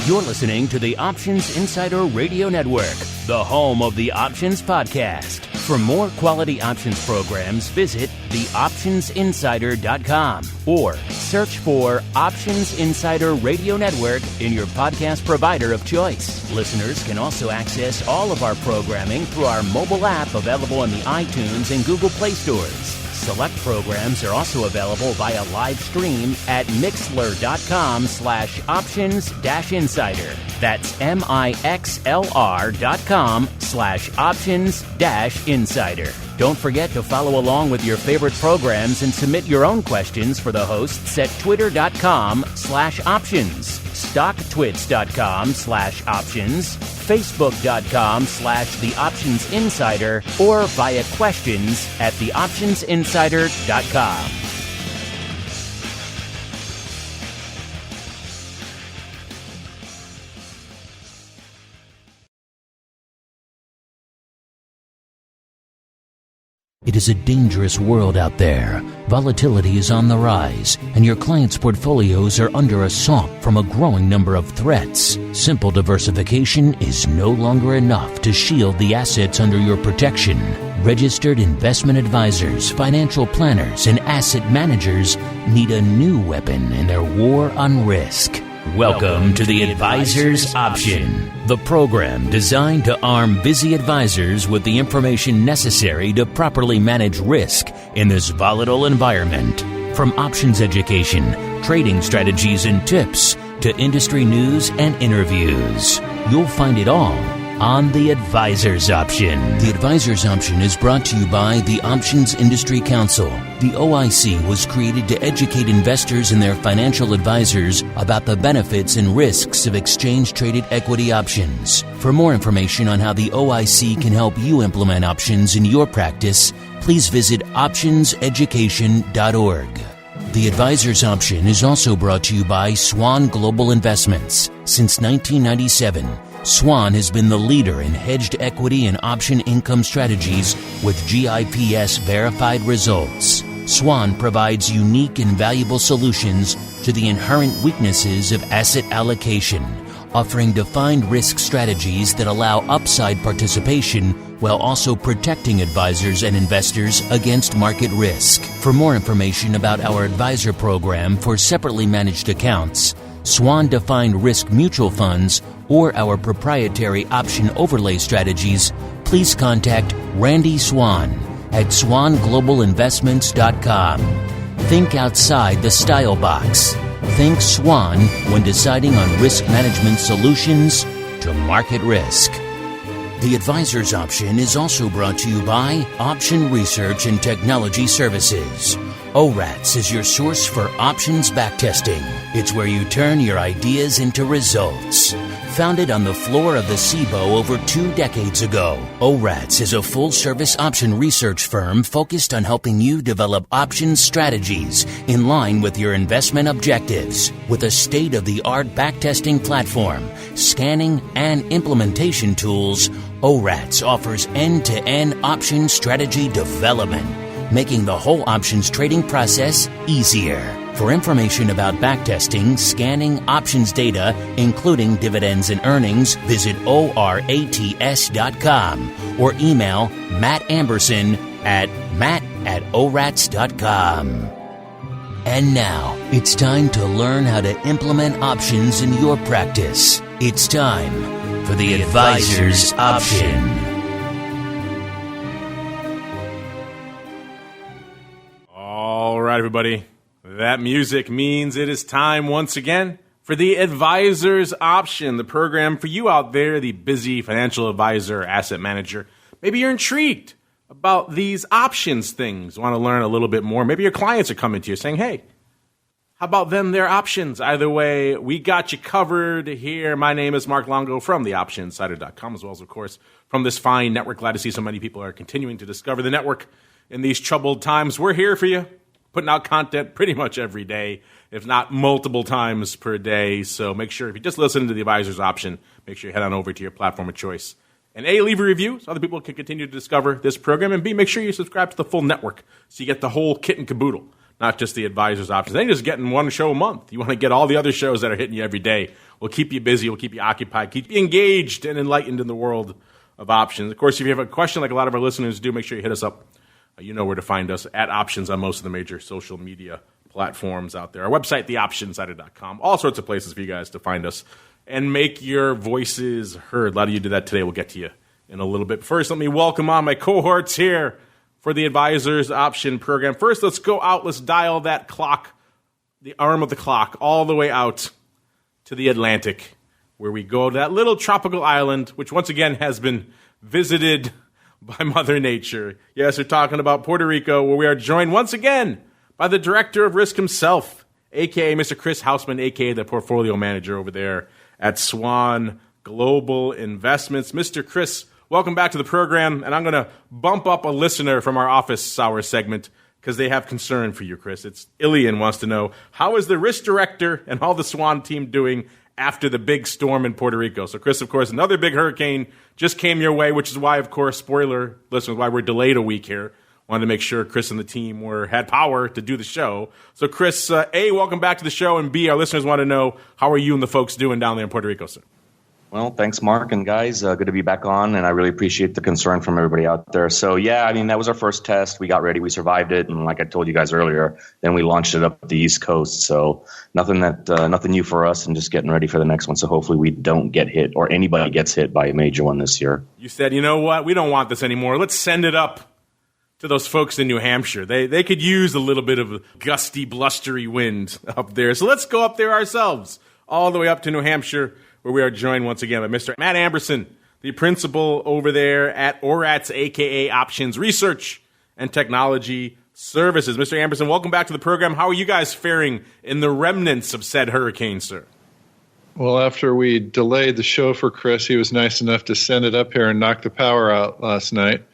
You're listening to the Options Insider Radio Network, the home of the Options Podcast. For more quality options programs, visit theoptionsinsider.com or search for Options Insider Radio Network in your podcast provider of choice. Listeners can also access all of our programming through our mobile app available in the iTunes and Google Play stores. Select programs are also available via live stream at mixlr.com/options-insider. That's mixlr.com/options-insider. Don't forget to follow along with your favorite programs and submit your own questions for the hosts at twitter.com/options, stocktwits.com/options, facebook.com/theoptionsinsider, or via questions at theoptionsinsider.com. It is a dangerous world out there. Volatility is on the rise, and your clients' portfolios are under assault from a growing number of threats. Simple diversification is no longer enough to shield the assets under your protection. Registered investment advisors, financial planners, and asset managers need a new weapon in their war on risk. Welcome to the Advisor's Option, the program designed to arm busy advisors with the information necessary to properly manage risk in this volatile environment. From options education, trading strategies and tips, to industry news and interviews, you'll find it all on the Advisor's Option. The Advisor's Option is brought to you by the Options Industry Council. The OIC was created to educate investors and their financial advisors about the benefits and risks of exchange-traded equity options. For more information on how the OIC can help you implement options in your practice, please visit optionseducation.org. The Advisor's Option is also brought to you by SWAN Global Investments. Since 1997, SWAN has been the leader in hedged equity and option income strategies with GIPS verified results. SWAN provides unique and valuable solutions to the inherent weaknesses of asset allocation, offering defined risk strategies that allow upside participation while also protecting advisors and investors against market risk. For more information about our advisor program for separately managed accounts, SWAN defined risk mutual funds, or our proprietary option overlay strategies, please contact Randy Swan at swanglobalinvestments.com. Think outside the style box. Think SWAN when deciding on risk management solutions to market risk. The Advisor's Option is also brought to you by Option Research and Technology Services. ORATS is your source for options backtesting. It's where you turn your ideas into results. Founded on the floor of the SIBO over 2 decades ago, ORATS is a full-service option research firm focused on helping you develop options strategies in line with your investment objectives. With a state-of-the-art backtesting platform, scanning, and implementation tools, ORATS offers end-to-end option strategy development, making the whole options trading process easier. For information about backtesting, scanning options data, including dividends and earnings, visit orats.com or email Matt Amberson at matt@orats.com. And now, it's time to learn how to implement options in your practice. It's time for the Advisor's Option. All right, everybody. That music means it is time once again for the Advisor's Option, the program for you out there, the busy financial advisor, asset manager. Maybe you're intrigued about these options things, want to learn a little bit more. Maybe your clients are coming to you saying, hey, how about them, their options? Either way, we got you covered here. My name is Mark Longo from theoptioninsider.com, as well as, of course, from this fine network. Glad to see so many people are continuing to discover the network in these troubled times. We're here for you, putting out content pretty much every day, if not multiple times per day. So make sure, if you just listen to the Advisor's Option, make sure you head on over to your platform of choice. And A, leave a review so other people can continue to discover this program. And B, make sure you subscribe to the full network so you get the whole kit and caboodle. not just the advisors options. Then you're just getting one show a month. You want to get all the other shows that are hitting you every day. We'll keep you busy. We'll keep you occupied, keep you engaged and enlightened in the world of options. Of course, if you have a question like a lot of our listeners do, make sure you hit us up. You know where to find us at Options on most of the major social media platforms out there. Our website, theoptionsinsider.com. All sorts of places for you guys to find us and make your voices heard. A lot of you did that today. We'll get to you in a little bit. First, let me welcome on my cohorts here for the Advisors Option Program. First, let's go out. Let's dial that clock, the arm of the clock, all the way out to the Atlantic, where we go to that little tropical island, which once again has been visited by Mother Nature. Yes, we're talking about Puerto Rico, where we are joined once again by the Director of Risk himself, a.k.a. Mr. Chris Hausman, a.k.a. the Portfolio Manager over there at SWAN Global Investments. Mr. Chris, welcome back to the program, and I'm going to bump up a listener from our office hour segment because they have concern for you, Chris. It's Ilian wants to know, how is the Risk Director and all the SWAN team doing after the big storm in Puerto Rico? So, Chris, of course, another big hurricane just came your way, which is why, of course, spoiler, listeners, why we're delayed a week here. Wanted to make sure Chris and the team had power to do the show. So, Chris, A, welcome back to the show, and B, our listeners want to know, how are you and the folks doing down there in Puerto Rico, sir? Well, thanks, Mark, and guys, good to be back on, and I really appreciate the concern from everybody out there. So, yeah, I mean, that was our first test. We got ready. We survived it, and like I told you guys earlier, then we launched it up the East Coast. So nothing new for us, and just getting ready for the next one. So hopefully we don't get hit, or anybody gets hit by a major one this year. You said, you know what, we don't want this anymore. Let's send it up to those folks in New Hampshire. They could use a little bit of gusty, blustery wind up there. So let's go up there ourselves, all the way up to New Hampshire, where we are joined once again by Mr. Matt Amberson, the principal over there at ORATS, a.k.a. Options Research and Technology Services. Mr. Amberson, welcome back to the program. How are you guys faring in the remnants of said hurricane, sir? Well, after we delayed the show for Chris, he was nice enough to send it up here and knock the power out last night.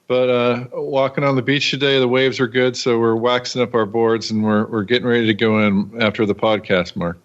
But walking on the beach today, the waves are good, so we're waxing up our boards, and we're getting ready to go in after the podcast, Mark.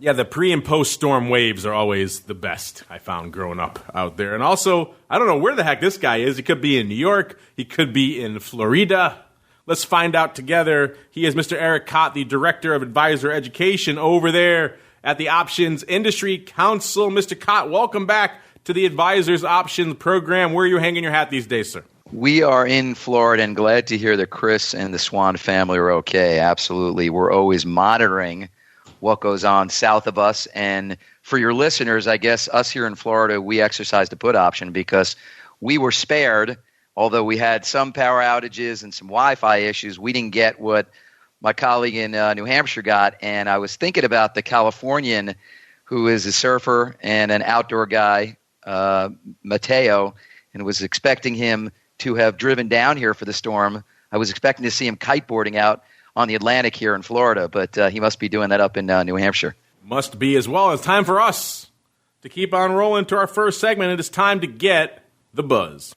Yeah, the pre- and post-storm waves are always the best, I found, growing up out there. And also, I don't know where the heck this guy is. He could be in New York. He could be in Florida. Let's find out together. He is Mr. Eric COTT, the Director of Advisor Education over there at the Options Industry Council. Mr. COTT, welcome back to the Advisors Options Program. Where are you hanging your hat these days, sir? We are in Florida, and glad to hear that Chris and the SWAN family are okay. Absolutely. We're always monitoring what goes on south of us. And for your listeners, I guess us here in Florida, we exercised a put option because we were spared. Although we had some power outages and some Wi-Fi issues, we didn't get what my colleague in New Hampshire got. And I was thinking about the Californian who is a surfer and an outdoor guy, Mateo, and was expecting him to have driven down here for the storm. I was expecting to see him kiteboarding out on the Atlantic here in Florida, but he must be doing that up in New Hampshire. Must be as well. It's time for us to keep on rolling to our first segment. It is time to get the buzz.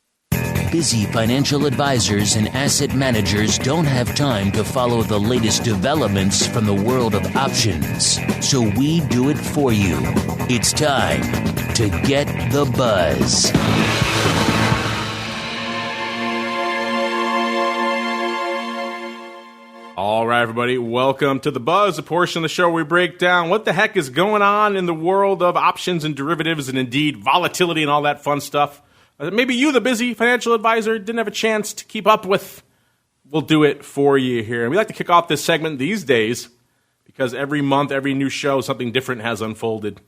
Busy financial advisors and asset managers don't have time to follow the latest developments from the world of options, so we do it for you. It's time to get the buzz. All right, everybody, welcome to The Buzz, a portion of the show where we break down what the heck is going on in the world of options and derivatives and, indeed, volatility and all that fun stuff. Maybe you, the busy financial advisor, didn't have a chance to keep up with. We'll do it for you here. And we like to kick off this segment these days because every month, every new show, something different has unfolded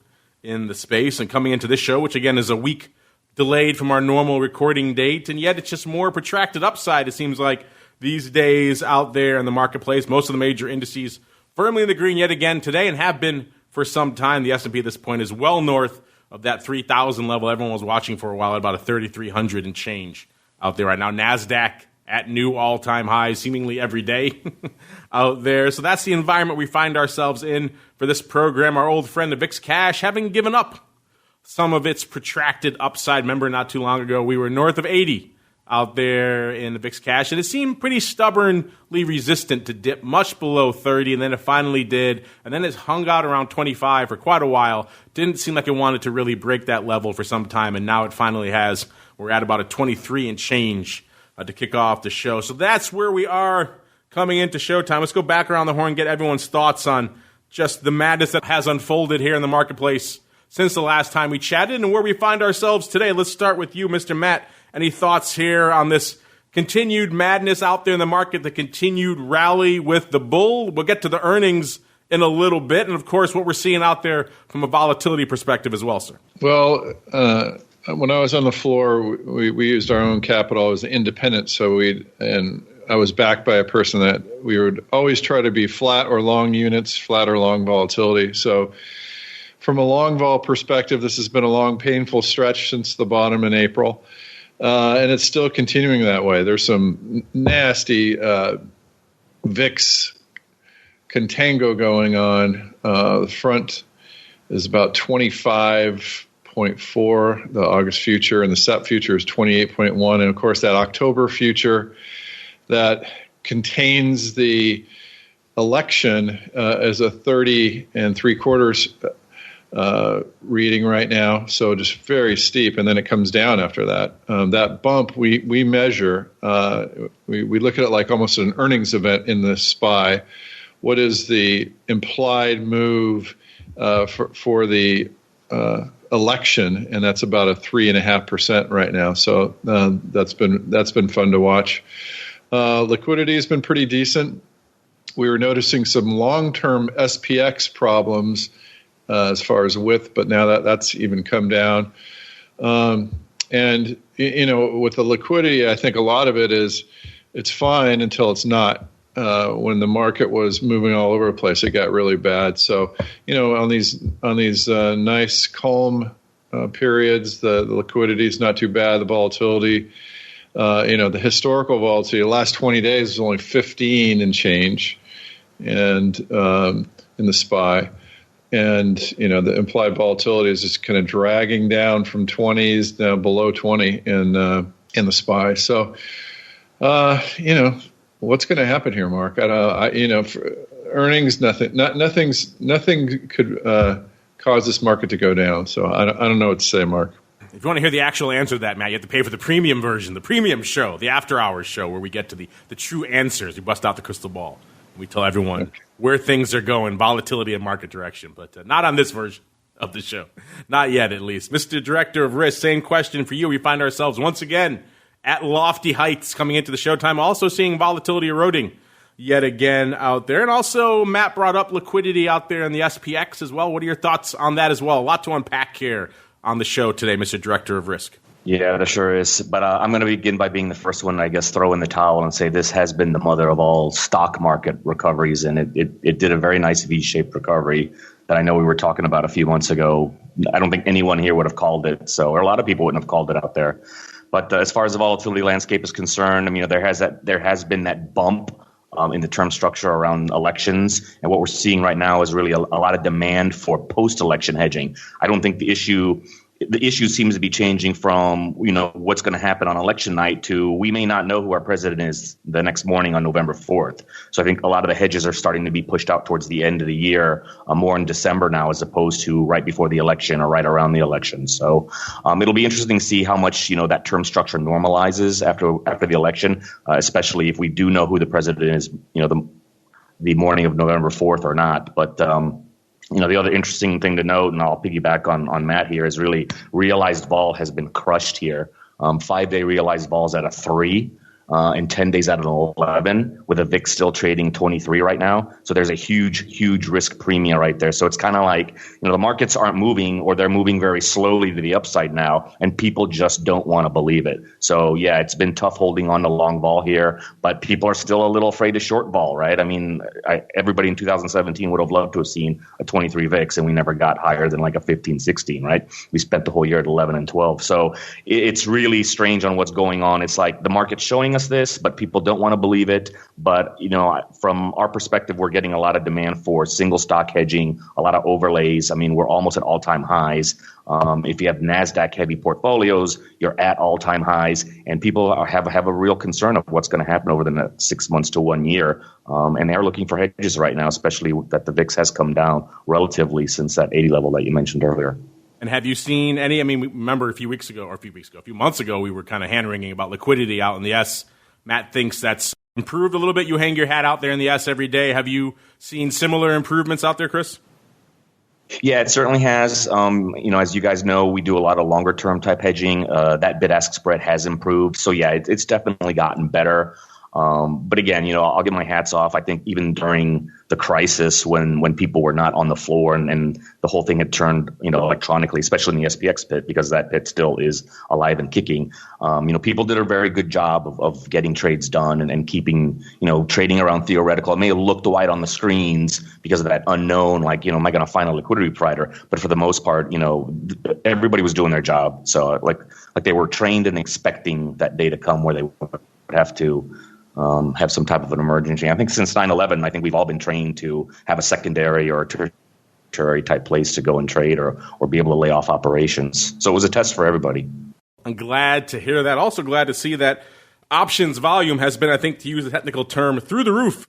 in the space. And coming into this show, which, again, is a week delayed from our normal recording date, and yet it's just more protracted upside, it seems like, these days out there in the marketplace. Most of the major indices firmly in the green yet again today and have been for some time. The S&P at this point is well north of that 3,000 level everyone was watching for a while, at about a 3,300 and change out there right now. NASDAQ at new all-time highs seemingly every day out there. So that's the environment we find ourselves in for this program. Our old friend, the VIX Cash, having given up some of its protracted upside. Remember, not too long ago, we were north of 80 out there in the VIX Cash, and it seemed pretty stubbornly resistant to dip much below 30, and then it finally did, and then it hung out around 25 for quite a while. Didn't seem like it wanted to really break that level for some time, and now it finally has. We're at about a 23 and change to kick off the show. So that's where we are coming into showtime. Let's go back around the horn, get everyone's thoughts on just the madness that has unfolded here in the marketplace since the last time we chatted and where we find ourselves today. Let's start with you, Mr. Matt. Any thoughts here on this continued madness out there in the market, the continued rally with the bull? We'll get to the earnings in a little bit, and of course what we're seeing out there from a volatility perspective as well, sir. Well, when I was on the floor, we used our own capital as independent, and I was backed by a person that we would always try to be flat or long units, flat or long volatility. So from a long vol perspective, this has been a long, painful stretch since the bottom in April, and it's still continuing that way. There's some nasty VIX contango going on. The front is about 25.4, the August future, and the SEP future is 28.1. And of course, that October future that contains the election as a 30 3/4 reading right now, so just very steep, and then it comes down after that. That bump we measure, we look at it like almost an earnings event in the SPY. What is the implied move for the election, and that's about a 3.5% right now. So that's been fun to watch. Liquidity has been pretty decent. We were noticing some long-term SPX problems as far as width, but now that's even come down. And with the liquidity, I think a lot of it is it's fine until it's not. When the market was moving all over the place, it got really bad. So, on these nice calm periods, the liquidity is not too bad. The volatility, the historical volatility, the last 20 days is only 15 and change, and in the SPY, and the implied volatility is just kind of dragging down from 20s down below 20 in the SPY. So, what's going to happen here, Mark? For earnings, nothing could cause this market to go down. So I don't know what to say, Mark. If you want to hear the actual answer to that, Matt, you have to pay for the premium version, the premium show, the after hours show, where we get to the true answers. We bust out the crystal ball. We tell everyone where things are going, volatility and market direction, but not on this version of the show. Not yet, at least. Mr. Director of Risk, same question for you. We find ourselves once again at lofty heights coming into the showtime, also seeing volatility eroding yet again out there. And also, Matt brought up liquidity out there in the SPX as well. What are your thoughts on that as well? A lot to unpack here on the show today, Mr. Director of Risk. Yeah, there sure is. But I'm going to begin by being the first one, I guess, throw in the towel and say this has been the mother of all stock market recoveries, and it did a very nice V-shaped recovery that I know we were talking about a few months ago. I don't think anyone here would have called it, or a lot of people wouldn't have called it out there. But as far as the volatility landscape is concerned, there has been that bump in the term structure around elections, and what we're seeing right now is really a lot of demand for post-election hedging. I don't think the issue seems to be changing from what's going to happen on election night to we may not know who our president is the next morning on November 4th. So I think a lot of the hedges are starting to be pushed out towards the end of the year, more in December now as opposed to right before the election or right around the election. So it'll be interesting to see how much that term structure normalizes after the election, especially if we do know who the president is, the morning of November 4th or not. But the other interesting thing to note, and I'll piggyback on Matt here, is really realized vol has been crushed here. 5-day realized vol is at a 3, and 10 days at an 11, with a VIX still trading 23 right now. So there's a huge risk premium right there. So it's kind of like, the markets aren't moving, or they're moving very slowly to the upside now, and people just don't want to believe it. So yeah, it's been tough holding on to long vol here, but people are still a little afraid to short vol, right? Everybody in 2017 would have loved to have seen a 23 VIX, and we never got higher than like a 15, 16, right? We spent the whole year at 11 and 12. So it's really strange on what's going on. It's like the market's showing us this, but people don't want to believe it. But, from our perspective, we're getting a lot of demand for single stock hedging, a lot of overlays. We're almost at all-time highs. If you have NASDAQ heavy portfolios, you're at all-time highs, and people have a real concern of what's going to happen over the next 6 months to 1 year. And they're looking for hedges right now, especially that the VIX has come down relatively since that 80 level that you mentioned earlier. And have you seen any, remember a few months ago, we were kind of hand-wringing about liquidity out in the S. Matt thinks that's improved a little bit. You hang your hat out there in the S every day. Have you seen similar improvements out there, Chris? Yeah, it certainly has. As you guys know, we do a lot of longer term type hedging. That bid-ask spread has improved. So yeah, it's definitely gotten better. But again, I'll get my hats off. I think even during the crisis when people were not on the floor and the whole thing had turned, electronically, especially in the SPX pit, because that pit still is alive and kicking. People did a very good job of getting trades done and keeping, trading around theoretical. It may have looked white on the screens because of that unknown, like, am I going to find a liquidity provider? But for the most part, everybody was doing their job. So like they were trained and expecting that day to come where they would have to have some type of an emergency. I think since 9/11, I think we've all been trained to have a secondary or a tertiary type place to go and trade or be able to lay off operations. So it was a test for everybody. I'm glad to hear that. Also glad to see that options volume has been, I think, to use a technical term, through the roof.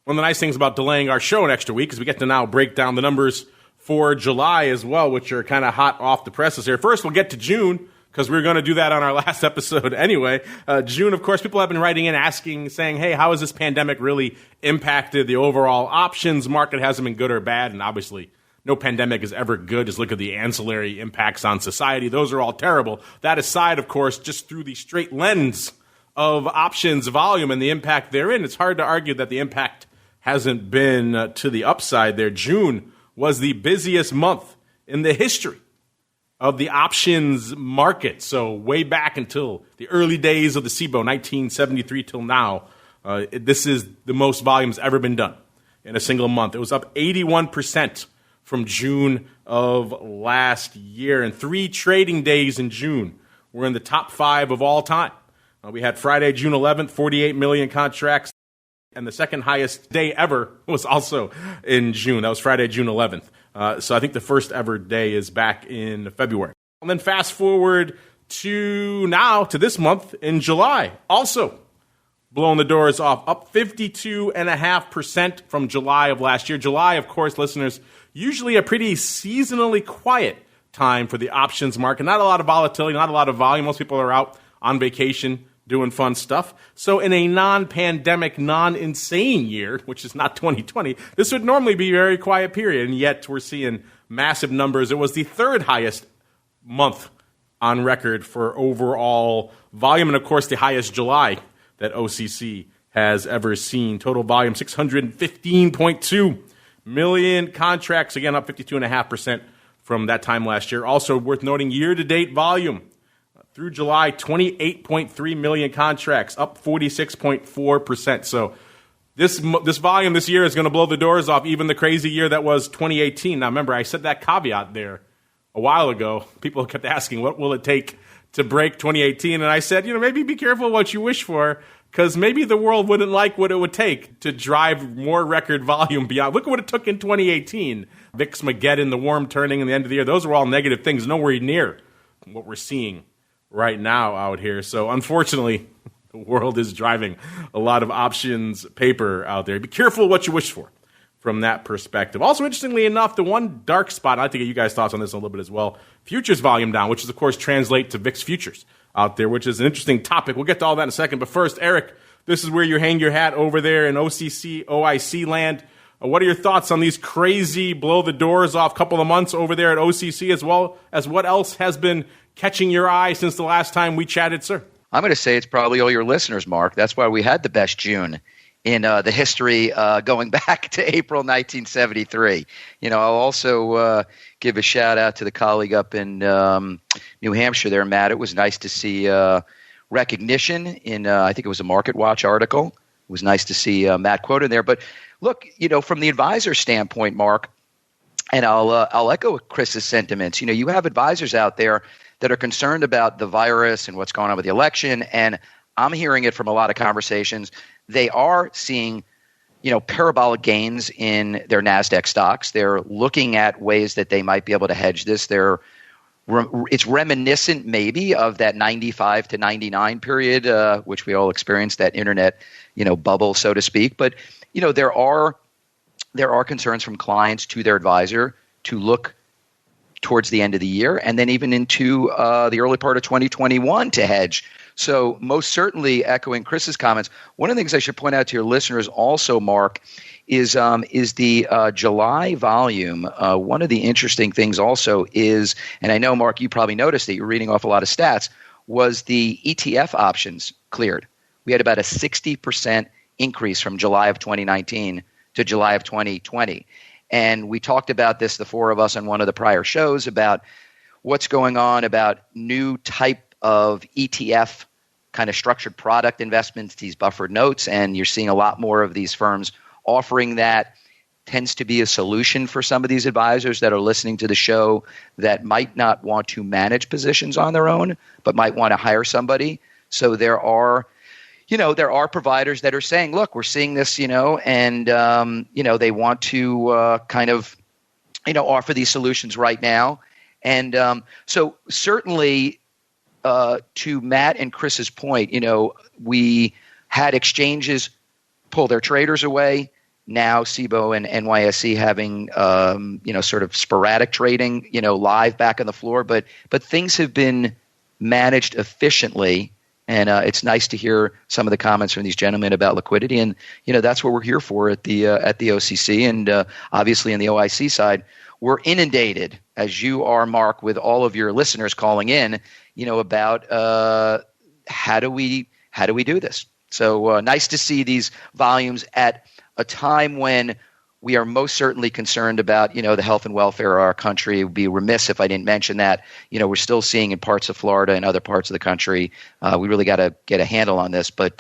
One of the nice things about delaying our show an extra week is we get to now break down the numbers for July as well, which are kind of hot off the presses here. First, we'll get to June, because we were going to do that on our last episode anyway. June, of course, people have been writing in asking, saying, hey, how has this pandemic really impacted the overall options market? Has it been good or bad? And obviously, no pandemic is ever good. Just look at the ancillary impacts on society. Those are all terrible. That aside, of course, just through the straight lens of options volume and the impact therein, it's hard to argue that the impact hasn't been to the upside there. June was the busiest month in the history of the options market. So way back until the early days of the SIBO, 1973 till now, this is the most volumes ever been done in a single month. It was up 81% from June of last year. And 3 trading days in June were in the top 5 of all time. We had Friday, June 11th, 48 million contracts. And the second highest day ever was also in June. That was Friday, June 11th. So I think the first ever day is back in February. And then fast forward to now, to this month in July. Also blowing the doors off, up 52.5% from July of last year. July, of course, listeners, usually a pretty seasonally quiet time for the options market. Not a lot of volatility, not a lot of volume. Most people are out on vacation doing fun stuff. So in a non-pandemic, non-insane year, which is not 2020, this would normally be a very quiet period, and yet we're seeing massive numbers. It was the 3rd highest month on record for overall volume, and of course the highest July that OCC has ever seen. Total volume, 615.2 million contracts, again up 52.5% from that time last year. Also worth noting, year-to-date volume through July, 28.3 million contracts, up 46.4%. So this volume this year is going to blow the doors off even the crazy year that was 2018. Now, remember, I said that caveat there a while ago. People kept asking, what will it take to break 2018? And I said, maybe be careful what you wish for, because maybe the world wouldn't like what it would take to drive more record volume beyond. Look at what it took in 2018. VIX-mageddon, the worm turning in the end of the year. Those were all negative things, nowhere near what we're seeing right now out here. So unfortunately, the world is driving a lot of options paper out there. Be careful what you wish for from that perspective. Also, interestingly enough, the one dark spot, I'd like to get you guys' thoughts on this a little bit as well, futures volume down, which is, of course, translate to VIX futures out there, which is an interesting topic. We'll get to all that in a second. But first, Eric, this is where you hang your hat over there in OCC, OIC land. What are your thoughts on these crazy blow-the-doors-off couple of months over there at OCC, as well as what else has been catching your eye since the last time we chatted, sir? I'm going to say it's probably all your listeners, Mark. That's why we had the best June in the history going back to April 1973. I'll also give a shout-out to the colleague up in New Hampshire there, Matt. It was nice to see recognition in, I think it was a Market Watch article. It was nice to see Matt quoted there. But look, from the advisor standpoint, Mark, and I'll echo Chris's sentiments. You have advisors out there that are concerned about the virus and what's going on with the election, and I'm hearing it from a lot of conversations. They are seeing, parabolic gains in their NASDAQ stocks. They're looking at ways that they might be able to hedge this. It's reminiscent maybe of that 95 to 99 period, which we all experienced, that internet, bubble, so to speak. But, there are concerns from clients to their advisor to look towards the end of the year and then even into the early part of 2021 to hedge. So most certainly echoing Chris's comments, one of the things I should point out to your listeners also, Mark, is the July volume. One of the interesting things also is, and I know, Mark, you probably noticed that you're reading off a lot of stats, was the ETF options cleared. We had about a 60% increase from July of 2019 to July of 2020. And we talked about this, the four of us, on one of the prior shows about what's going on about new type of ETF kind of structured product investments, these buffered notes, and you're seeing a lot more of these firms offering that. Tends to be a solution for some of these advisors that are listening to the show that might not want to manage positions on their own, but might want to hire somebody. So there are providers that are saying, look, we're seeing this, and, they want to kind of, offer these solutions right now. And so certainly to Matt and Chris's point, we had exchanges pull their traders away. Now SIBO and NYSE having, sort of sporadic trading, live back on the floor. But things have been managed efficiently. And it's nice to hear some of the comments from these gentlemen about liquidity. And, that's what we're here for at the OCC. And obviously on the OIC side, we're inundated, as you are, Mark, with all of your listeners calling in, about how do we do this? So nice to see these volumes at a time when we are most certainly concerned about, the health and welfare of our country. It would be remiss if I didn't mention that. We're still seeing in parts of Florida and other parts of the country, we really got to get a handle on this. But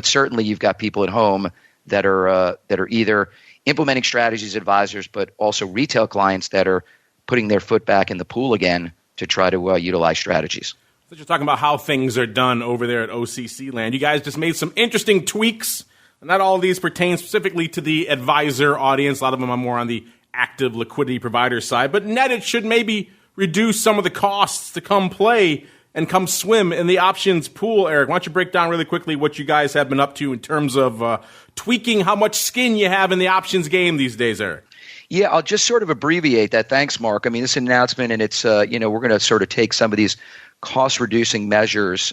certainly you've got people at home that are either implementing strategies, advisors, but also retail clients that are putting their foot back in the pool again to try to utilize strategies. So you're talking about how things are done over there at OCC land. You guys just made some interesting tweaks. Not all of these pertain specifically to the advisor audience. A lot of them are more on the active liquidity provider side. But net, it should maybe reduce some of the costs to come play and come swim in the options pool. Eric, why don't you break down really quickly what you guys have been up to in terms of tweaking how much skin you have in the options game these days, Eric? Yeah, I'll just sort of abbreviate that. Thanks, Mark. I mean, this is an announcement, and it's, we're going to sort of take some of these cost-reducing measures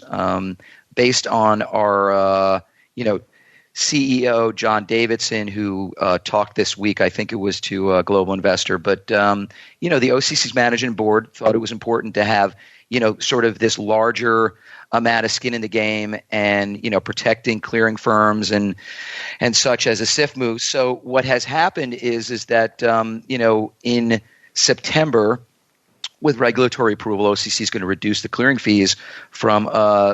based on our, CEO John Davidson, who talked this week. I think it was to a global investor. But, the OCC's managing board thought it was important to have, sort of this larger amount of skin in the game and, protecting clearing firms and such as a SIF move. So what has happened is that, in September, with regulatory approval, OCC is going to reduce the clearing fees from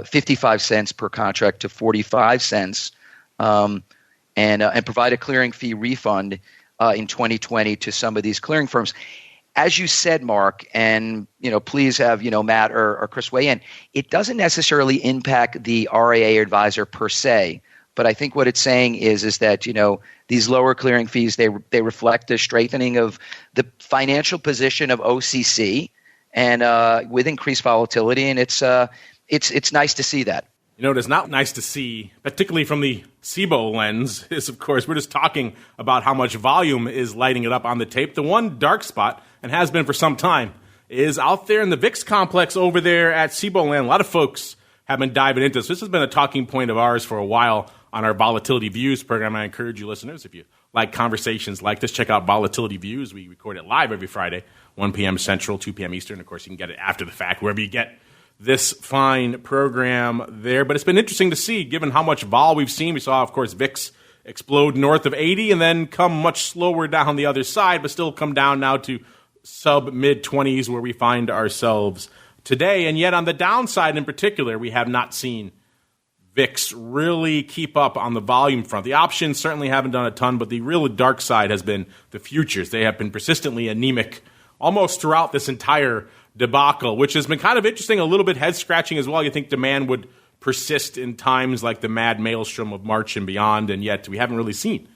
55 cents per contract to 45 cents. And provide a clearing fee refund in 2020 to some of these clearing firms. As you said, Mark, and please have Matt or Chris weigh in. It doesn't necessarily impact the RIA advisor per se, but I think what it's saying is that these lower clearing fees they reflect the strengthening of the financial position of OCC and with increased volatility, and it's nice to see that. It is not nice to see, particularly from the SIBO lens, is, of course, we're just talking about how much volume is lighting it up on the tape. The one dark spot, and has been for some time, is out there in the VIX complex over there at SIBO land. A lot of folks have been diving into this. This has been a talking point of ours for a while on our Volatility Views program. I encourage you listeners, if you like conversations like this, check out Volatility Views. We record it live every Friday, 1 p.m. Central, 2 p.m. Eastern. Of course, you can get it after the fact, wherever you get this fine program there. But it's been interesting to see, given how much vol we've seen. We saw, of course, VIX explode north of 80 and then come much slower down the other side, but still come down now to sub-mid-20s where we find ourselves today. And yet on the downside in particular, we have not seen VIX really keep up on the volume front. The options certainly haven't done a ton, but the real dark side has been the futures. They have been persistently anemic almost throughout this entire debacle, which has been kind of interesting, a little bit head-scratching as well. You think demand would persist in times like the mad maelstrom of March and beyond, and yet we haven't really seen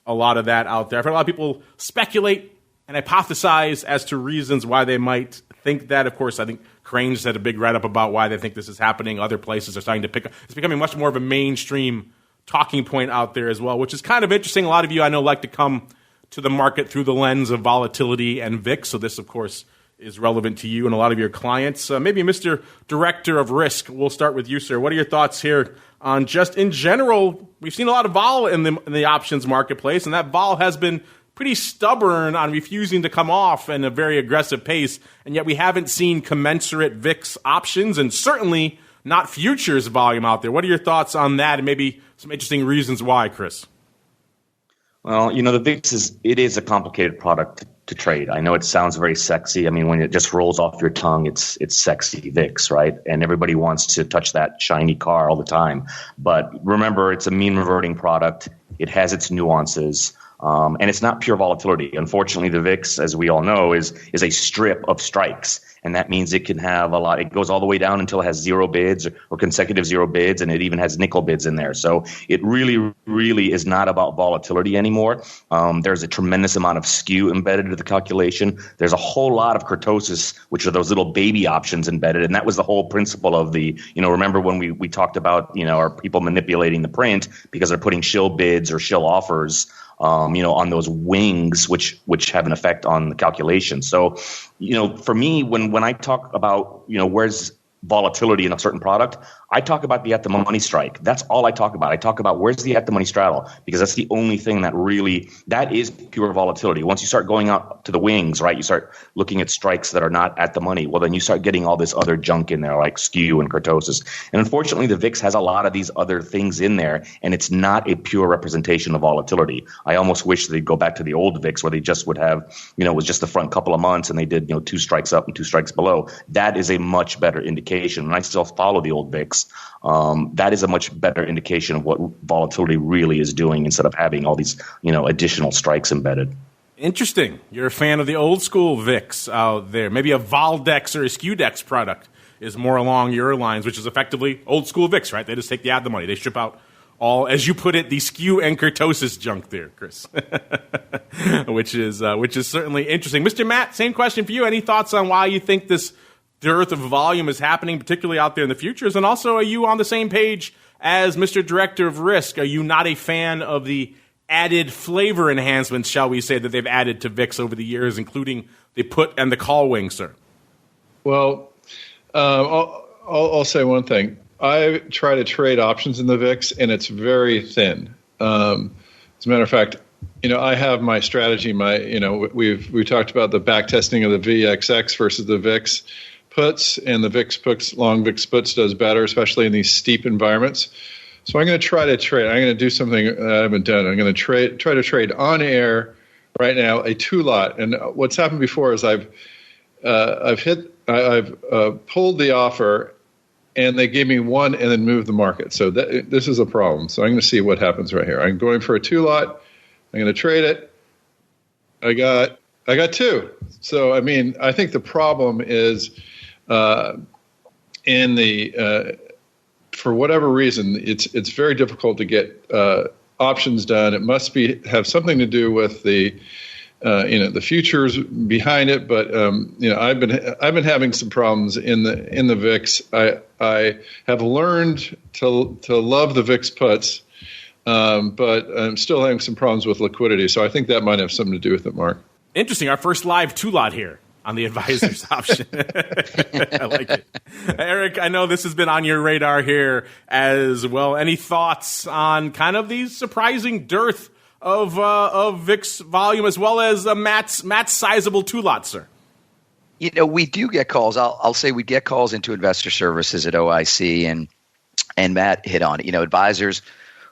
a lot of that out there. I've heard a lot of people speculate and hypothesize as to reasons why they might think that. Of course, I think Crane just had a big write-up about why they think this is happening. Other places are starting to pick up. It's becoming much more of a mainstream talking point out there as well, which is kind of interesting. A lot of you I know like to come to the market through the lens of volatility and VIX, so this, of course, is relevant to you and a lot of your clients. Maybe Mr. Director of Risk, we'll start with you, sir. What are your thoughts here on just in general? We've seen a lot of vol in the options marketplace, and that vol has been pretty stubborn on refusing to come off in a very aggressive pace, and yet we haven't seen commensurate VIX options and certainly not futures volume out there. What are your thoughts on that and maybe some interesting reasons why, Chris? Well, the VIX is a complicated product to trade. I know it sounds very sexy. I mean, when it just rolls off your tongue, it's sexy VIX, right? And everybody wants to touch that shiny car all the time. But remember, it's a mean reverting product. It has its nuances. And it's not pure volatility. Unfortunately, the VIX, as we all know, is a strip of strikes. And that means it can have a lot. It goes all the way down until it has zero bids or consecutive zero bids, and it even has nickel bids in there. So it really, really is not about volatility anymore. There's a tremendous amount of skew embedded into the calculation. There's a whole lot of kurtosis, which are those little baby options embedded. And that was the whole principle of the, remember when we talked about, are people manipulating the print because they're putting shill bids or shill offers on those wings, which have an effect on the calculation. So, for me, when I talk about, where's volatility in a certain product, I talk about the at-the-money strike. That's all I talk about. I talk about where's the at-the-money straddle, because that's the only thing that is pure volatility. Once you start going up to the wings, right, you start looking at strikes that are not at the money. Well, then you start getting all this other junk in there, like skew and kurtosis. And unfortunately, the VIX has a lot of these other things in there, and it's not a pure representation of volatility. I almost wish they'd go back to the old VIX where they just would have, it was just the front couple of months, and they did, 2 strikes up and 2 strikes below. That is a much better indication. And I still follow the old VIX. That is a much better indication of what volatility really is doing instead of having all these, additional strikes embedded. Interesting. You're a fan of the old school VIX out there. Maybe a Voldex or a SKUDEX product is more along your lines, which is effectively old school VIX, right? They just take the ad the money. They strip out all, as you put it, the skew and kurtosis junk there, Chris, which is certainly interesting. Mr. Matt, same question for you. Any thoughts on why you think this dearth of volume is happening, particularly out there in the futures? And also, are you on the same page as Mr. Director of Risk? Are you not a fan of the added flavor enhancements, shall we say, that they've added to VIX over the years, including the put and the call wing, sir? Well, I'll say one thing. I try to trade options in the VIX, and it's very thin. As a matter of fact, I have my strategy. We've talked about the back testing of the VXX versus the VIX puts, and the VIX puts, long VIX puts does better, especially in these steep environments. So I'm going to try to trade. I'm going to do something that I haven't done. I'm going to try to trade on air right now a 2-lot. And what's happened before is I've pulled the offer, and they gave me 1 and then moved the market. So this is a problem. So I'm going to see what happens right here. I'm going for a 2-lot. I'm going to trade it. I got 2. So I think the problem is for whatever reason, it's very difficult to get options done. It must have something to do with the futures behind it. But I've been having some problems in the VIX. I have learned to love the VIX puts, but I'm still having some problems with liquidity. So I think that might have something to do with it, Mark. Interesting. Our first live 2-lot here on the advisor's option. I like it. Eric, I know this has been on your radar here as well. Any thoughts on kind of the surprising dearth of VIX volume, as well as Matt's sizable 2-lot, sir? We do get calls. I'll say we get calls into investor services at OIC, and Matt hit on it. Advisors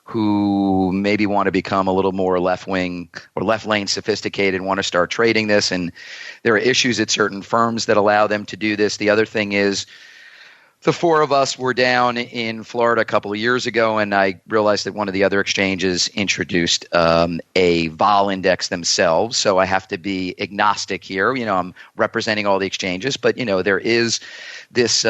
who maybe want to become a little more left wing or left lane sophisticated, want to start trading this. And there are issues at certain firms that allow them to do this. The other thing is the 4 of us were down in Florida a couple of years ago, and I realized that one of the other exchanges introduced a vol index themselves. So I have to be agnostic here. I'm representing all the exchanges, but there is this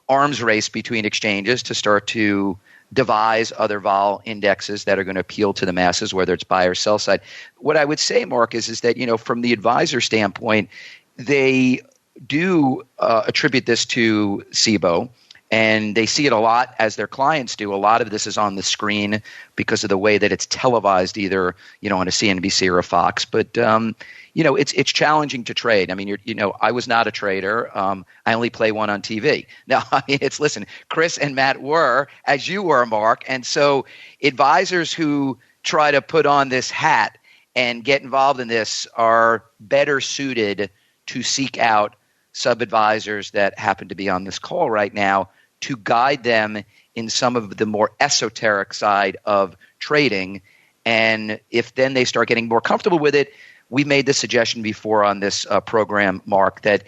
arms race between exchanges to start to devise other vol indexes that are going to appeal to the masses, whether it's buy or sell side. What I would say, Mark, is that, from the advisor standpoint, they do attribute this to SIBO, And they see it a lot, as their clients do. A lot of this is on the screen because of the way that it's televised, either on a CNBC or a Fox. But it's challenging to trade. I mean, I was not a trader. I only play one on TV. Now, I mean, listen, Chris and Matt were, as you were, Mark. And so advisors who try to put on this hat and get involved in this are better suited to seek out sub-advisors that happen to be on this call right now to guide them in some of the more esoteric side of trading. And if then they start getting more comfortable with it, we made the suggestion before on this program, Mark, that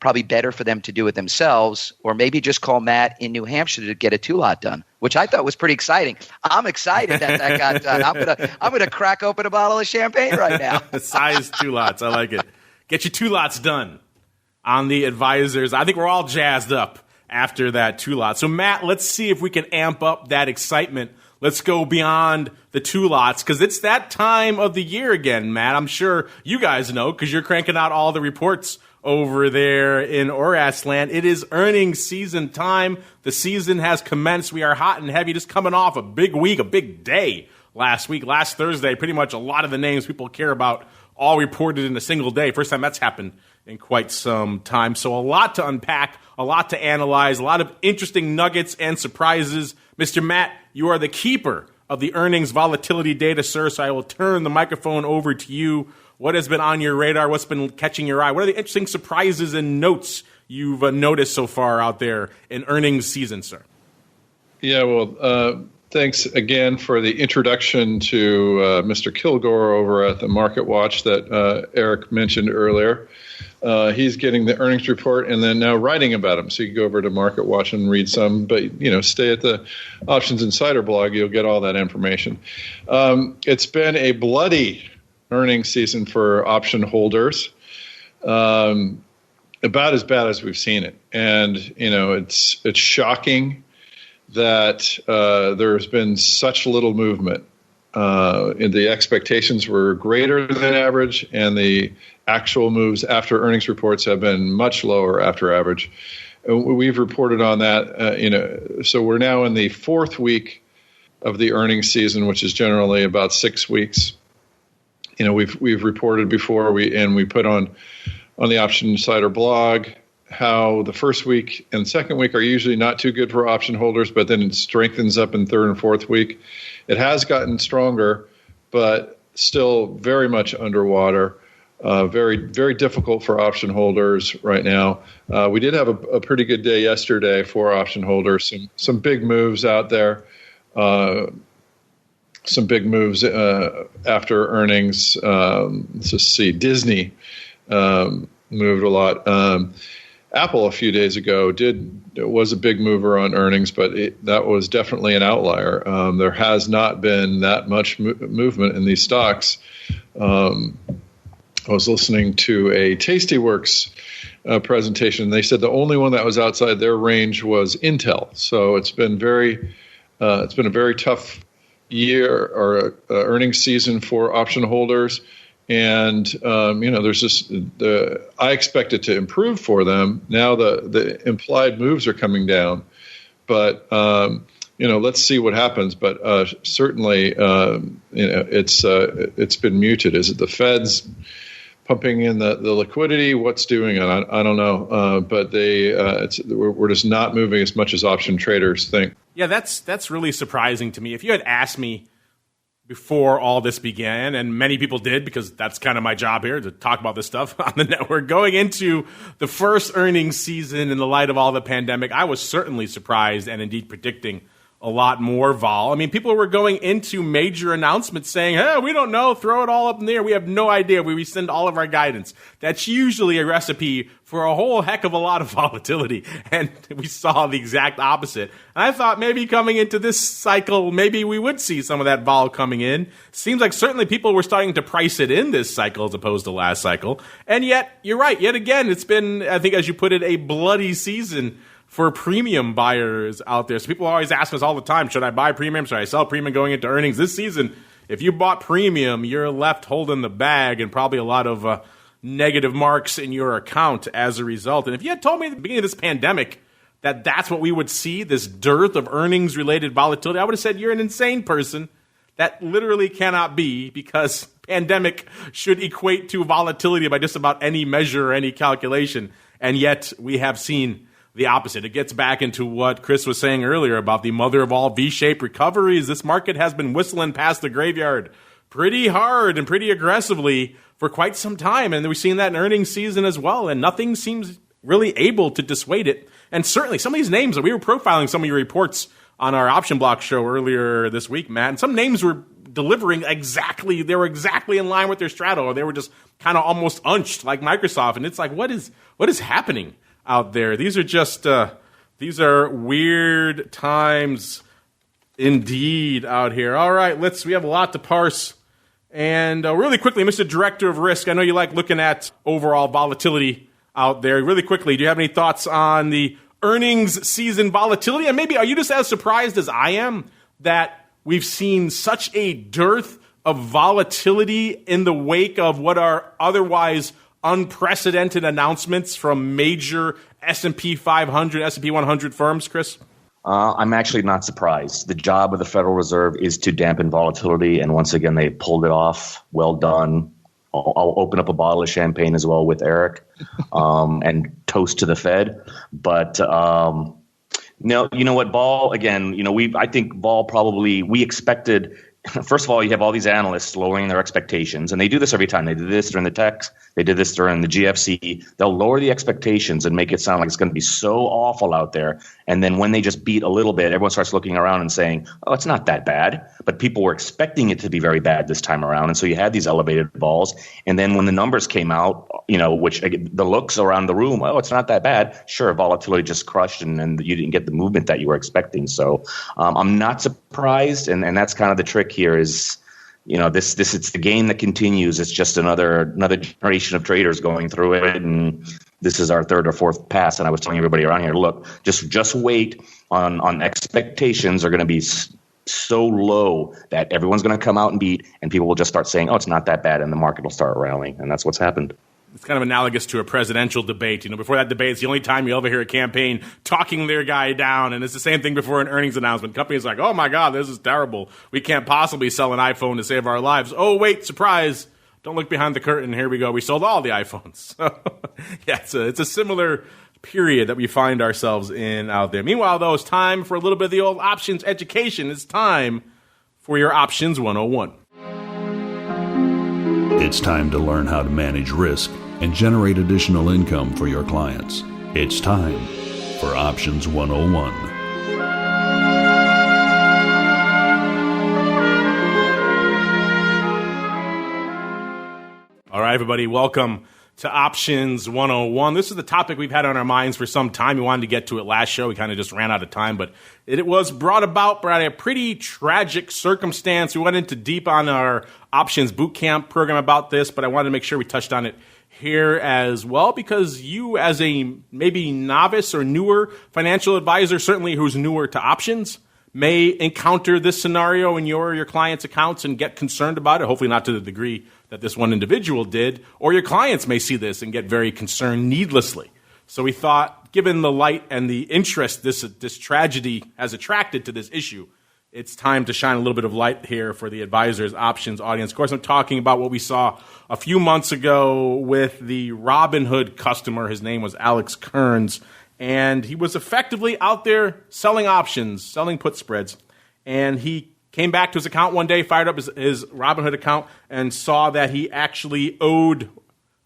probably better for them to do it themselves, or maybe just call Matt in New Hampshire to get a 2-lot done, which I thought was pretty exciting. I'm excited that got done. I'm gonna crack open a bottle of champagne right now. Size 2 lots. I like it. Get your 2 lots done on the advisors. I think we're all jazzed up after that 2 lot. So, Matt, let's see if we can amp up that excitement. Let's go beyond the 2 lots, because it's that time of the year again, Matt. I'm sure you guys know, because you're cranking out all the reports over there in Oras land. It is earnings season time. The season has commenced. We are hot and heavy, just coming off a big week, a big day last week. Last Thursday, pretty much a lot of the names people care about all reported in a single day. First time that's happened in quite some time. So a lot to unpack, a lot to analyze, a lot of interesting nuggets and surprises. Mr. Matt, you are the keeper of the earnings volatility data, sir, so I will turn the microphone over to you. What has been on your radar? What's been catching your eye? What are the interesting surprises and notes you've noticed so far out there in earnings season, sir? Yeah, well, thanks again for the introduction to Mr. Kilgore over at the Market Watch that Eric mentioned earlier. He's getting the earnings report and then now writing about them. So you can go over to Market Watch and read some, but stay at the Options Insider blog. You'll get all that information. It's been a bloody earnings season for option holders, about as bad as we've seen it. And it's shocking that there's been such little movement. And the expectations were greater than average, and the actual moves after earnings reports have been much lower after average. We've reported on that. So we're now in the 4th week of the earnings season, which is generally about 6 weeks. We've reported before, we put on the Option Insider blog how the first week and second week are usually not too good for option holders, but then it strengthens up in 3rd and 4th week. It has gotten stronger, but still very much underwater. Very, very difficult for option holders right now. We did have a pretty good day yesterday for option holders. Some big moves out there. Some big moves after earnings. Let's just see. Disney moved a lot. Apple a few days ago was a big mover on earnings, but that was definitely an outlier. There has not been that much movement in these stocks. I was listening to a Tastyworks presentation. They said the only one that was outside their range was Intel. So it's been a very tough year or earnings season for option holders. And, there's just I expect it to improve for them. Now the implied moves are coming down, but, let's see what happens. But certainly, it's been muted. Is it the Fed's pumping in the liquidity? What's doing it? I don't know. But we're just not moving as much as option traders think. Yeah, that's really surprising to me. If you had asked me before all this began, and many people did, because that's kind of my job here, to talk about this stuff on the network, going into the first earnings season in the light of all the pandemic, I was certainly surprised and indeed predicting a lot more vol. I mean, people were going into major announcements saying, hey, we don't know, throw it all up in the air. We have no idea. We rescind all of our guidance. That's usually a recipe for a whole heck of a lot of volatility. And we saw the exact opposite. And I thought maybe coming into this cycle, maybe we would see some of that vol coming in. Seems like certainly people were starting to price it in this cycle as opposed to last cycle. And yet, you're right. Yet again, it's been, I think, as you put it, a bloody season for premium buyers out there. So people always ask us all the time, should I buy premium? Should I sell premium going into earnings? This season, if you bought premium, you're left holding the bag and probably a lot of negative marks in your account as a result. And if you had told me at the beginning of this pandemic that that's what we would see, this dearth of earnings-related volatility, I would have said you're an insane person. That literally cannot be, because pandemic should equate to volatility by just about any measure or any calculation. And yet we have seen the opposite. It gets back into what Chris was saying earlier about the mother of all V-shaped recoveries. This market has been whistling past the graveyard pretty hard and pretty aggressively for quite some time. And we've seen that in earnings season as well. And nothing seems really able to dissuade it. And certainly some of these names, we were profiling some of your reports on our Option Block show earlier this week, Matt, and some names were delivering exactly, they were exactly in line with their straddle, or they were just kind of almost unched like Microsoft. And it's like, what is happening out there? These are just, these are weird times indeed out here. All right, we have a lot to parse. And really quickly, Mr. Director of Risk, I know you like looking at overall volatility out there. Really quickly, do you have any thoughts on the earnings season volatility? And maybe are you just as surprised as I am that we've seen such a dearth of volatility in the wake of what are otherwise unprecedented announcements from major S&P 500, S&P 100 firms, Chris? I'm actually not surprised. The job of the Federal Reserve is to dampen volatility, and once again, they pulled it off. Well done. I'll open up a bottle of champagne as well with Eric, and toast to the Fed. But no, you know what, Vol, again, I think Vol probably, we expected, first of all, you have all these analysts lowering their expectations, and they do this every time. They did this during the techs. They did this during the GFC. They'll lower the expectations and make it sound like it's going to be so awful out there. And then when they just beat a little bit, everyone starts looking around and saying, oh, it's not that bad. But people were expecting it to be very bad this time around. And so you had these elevated vols. And then when the numbers came out, which the looks around the room, oh, it's not that bad. Sure, volatility just crushed and you didn't get the movement that you were expecting. So I'm not surprised. And that's kind of the trick here is, this it's the game that continues. It's just another generation of traders going through it, and this is our third or fourth pass. And I was telling everybody around here, look, just wait on expectations are going to be so low that everyone's going to come out and beat, and people will just start saying, oh, it's not that bad, and the market will start rallying, and that's what's happened. It's kind of analogous to a presidential debate. Before that debate, it's the only time you ever hear a campaign talking their guy down. And it's the same thing before an earnings announcement. Companies are like, oh, my God, this is terrible. We can't possibly sell an iPhone to save our lives. Oh, wait, surprise. Don't look behind the curtain. Here we go. We sold all the iPhones. So, yeah, it's a similar period that we find ourselves in out there. Meanwhile, though, it's time for a little bit of the old options education. It's time for your Options 101. It's time to learn how to manage risk and generate additional income for your clients. It's time for Options 101. All right, everybody, welcome to Options 101. This is the topic we've had on our minds for some time. We wanted to get to it last show. We kind of just ran out of time, but it was brought about by a pretty tragic circumstance. We went into deep on our Options Bootcamp program about this, but I wanted to make sure we touched on it here as well, because you, as a maybe novice or newer financial advisor, certainly who's newer to options, may encounter this scenario in your clients' accounts and get concerned about it, hopefully not to the degree that this one individual did, or your clients may see this and get very concerned needlessly. So we thought, given the light and the interest this tragedy has attracted to this issue, it's time to shine a little bit of light here for the Advisors Options audience. Of course, I'm talking about what we saw a few months ago with the Robinhood customer. His name was Alex Kearns, and he was effectively out there selling options, selling put spreads, and he came back to his account one day, fired up his Robinhood account, and saw that he actually owed,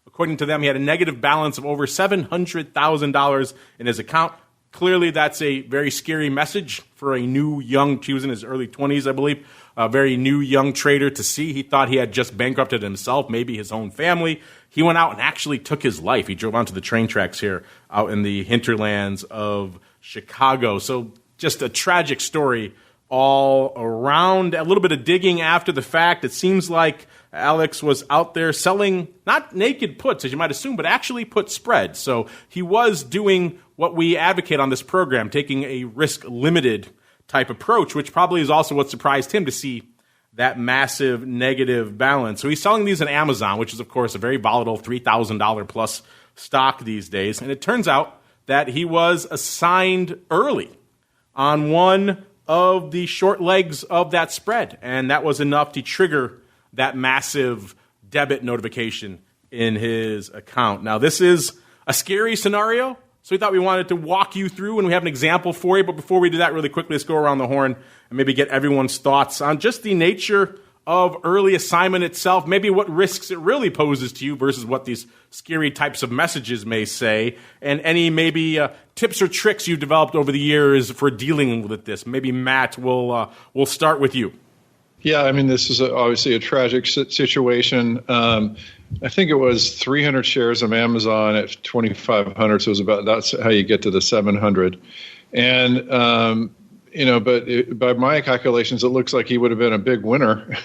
according to them, he had a negative balance of over $700,000 in his account. Clearly, that's a very scary message for a new young, he was in his early 20s, I believe, a very new young trader to see. He thought he had just bankrupted himself, maybe his own family. He went out and actually took his life. He drove onto the train tracks here out in the hinterlands of Chicago. So just a tragic story all around. A little bit of digging after the fact. It seems like Alex was out there selling not naked puts, as you might assume, but actually put spreads. So he was doing what we advocate on this program, taking a risk-limited type approach, which probably is also what surprised him to see that massive negative balance. So he's selling these on Amazon, which is, of course, a very volatile $3,000 plus stock these days. And it turns out that he was assigned early on one of the short legs of that spread, and that was enough to trigger that massive debit notification in his account. Now, this is a scary scenario, so we thought we wanted to walk you through, and we have an example for you. But before we do that, really quickly, let's go around the horn and maybe get everyone's thoughts on just the nature of early assignment itself, maybe what risks it really poses to you versus what these scary types of messages may say, and any maybe tips or tricks you've developed over the years for dealing with this. Maybe Matt, we'll start with you. Yeah, I mean, this is obviously a tragic situation. I think it was 300 shares of Amazon at 2,500, so it was that's how you get to the 700. And but by my calculations, it looks like he would have been a big winner,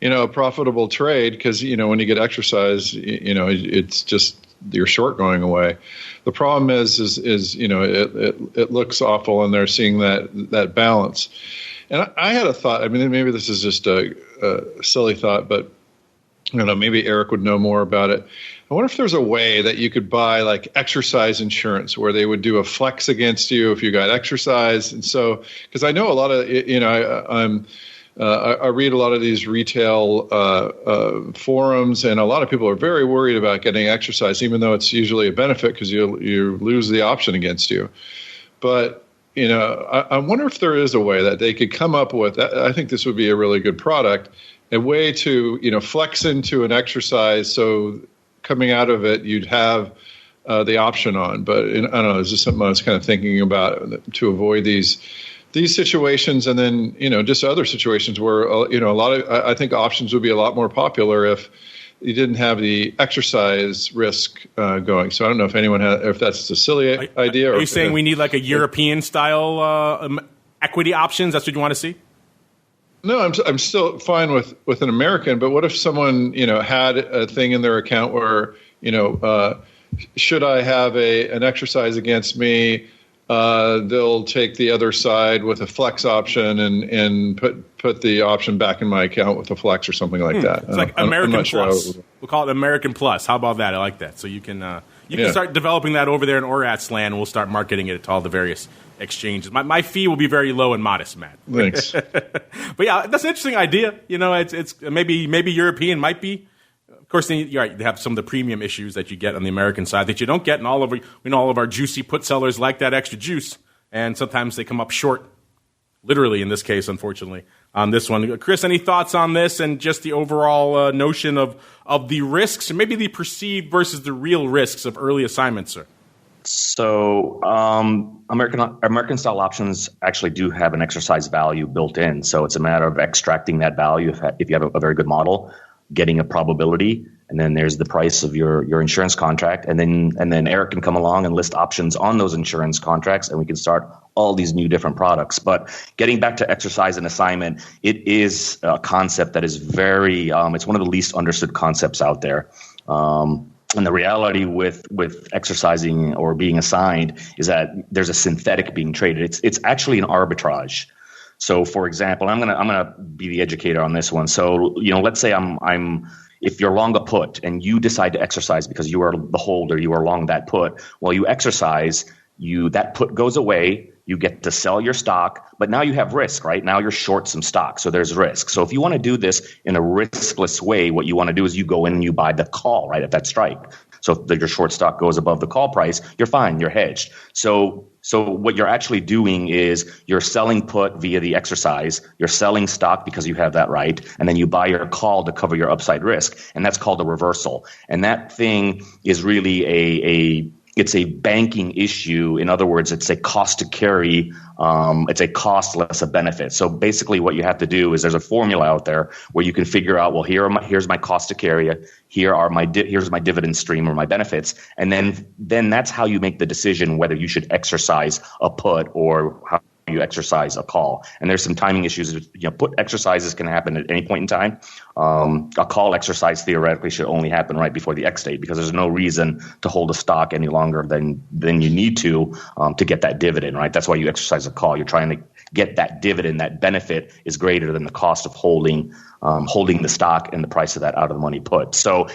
a profitable trade, because, when you get exercise, it's just your short going away. The problem is it looks awful, and they're seeing that balance. And I had a thought. I mean, maybe this is just a silly thought, but maybe Eric would know more about it. I wonder if there's a way that you could buy like exercise insurance where they would do a flex against you if you got exercise. And so, because I know a lot of, I read a lot of these retail forums, and a lot of people are very worried about getting exercise, even though it's usually a benefit because you lose the option against you. But I wonder if there is a way that they could come up with. I think this would be a really good product, a way to flex into an exercise so coming out of it you'd have the option on. But I don't know, is this something I was kind of thinking about to avoid these situations, and then just other situations where a lot of I think options would be a lot more popular if you didn't have the exercise risk going. So I don't know if anyone if that's a silly idea. Are you saying we need like a European style equity options? That's what you want to see? No, I'm still fine with an American. But what if someone had a thing in their account where should I have an exercise against me? They'll take the other side with a flex option and put the option back in my account with a flex or something like that. It's like American Plus. We'll call it American Plus. How about that? I like that. So you can start developing that over there in ORAT's land. We'll start marketing it to all the various exchanges. My fee will be very low and modest, Matt. Thanks. But yeah, that's an interesting idea. It's maybe European might be. Of course, you're right. They have some of the premium issues that you get on the American side that you don't get in all of our juicy put sellers like that extra juice, and sometimes they come up short, literally in this case, unfortunately, on this one. Chris, any thoughts on this and just the overall notion of the risks, and maybe the perceived versus the real risks of early assignments, sir? So American style options actually do have an exercise value built in. So it's a matter of extracting that value if you have a very good model, getting a probability, and then there's the price of your insurance contract, and then Eric can come along and list options on those insurance contracts, and we can start all these new different products. But getting back to exercise and assignment, it is a concept that is very it's one of the least understood concepts out there. And the reality with exercising or being assigned is that there's a synthetic being traded. It's actually an arbitrage. So, for example, I'm gonna be the educator on this one. So, let's say if you're long a put and you decide to exercise because you are the holder, you are long that put. Well, you exercise, that put goes away. You get to sell your stock, but now you have risk, right? Now you're short some stock, so there's risk. So if you want to do this in a riskless way, what you want to do is you go in and you buy the call right at that strike. So if your short stock goes above the call price, you're fine, you're hedged. So what you're actually doing is you're selling put via the exercise, you're selling stock because you have that right, and then you buy your call to cover your upside risk, and that's called a reversal. And that thing is really it's a banking issue. In other words, it's a cost to carry. It's a cost less a benefit. So basically what you have to do is there's a formula out there where you can figure out, well, here's my cost to carry. Here's my dividend stream or my benefits. And then that's how you make the decision whether you should exercise a put or how you exercise a call. And there's some timing issues. Put exercises can happen at any point in time. A call exercise theoretically should only happen right before the X date because there's no reason to hold a stock any longer than you need to get that dividend, right? That's why you exercise a call. You're trying to get that dividend. That benefit is greater than the cost of holding the stock and the price of that out of the money put. So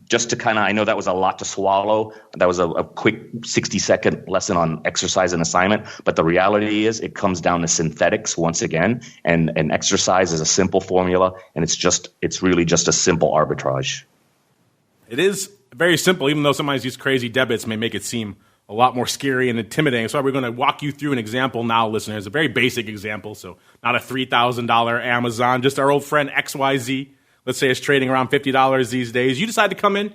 just to kind of, I know that was a lot to swallow. That was a quick 60-second lesson on exercise and assignment. But the reality is it comes down to synthetics once again. And exercise is a simple formula. And it's really just a simple arbitrage. It is very simple, even though sometimes these crazy debits may make it seem a lot more scary and intimidating. So we're going to walk you through an example now, listeners, a very basic example. So not a $3,000 Amazon, just our old friend XYZ. Let's say it's trading around $50 these days. You decide to come in.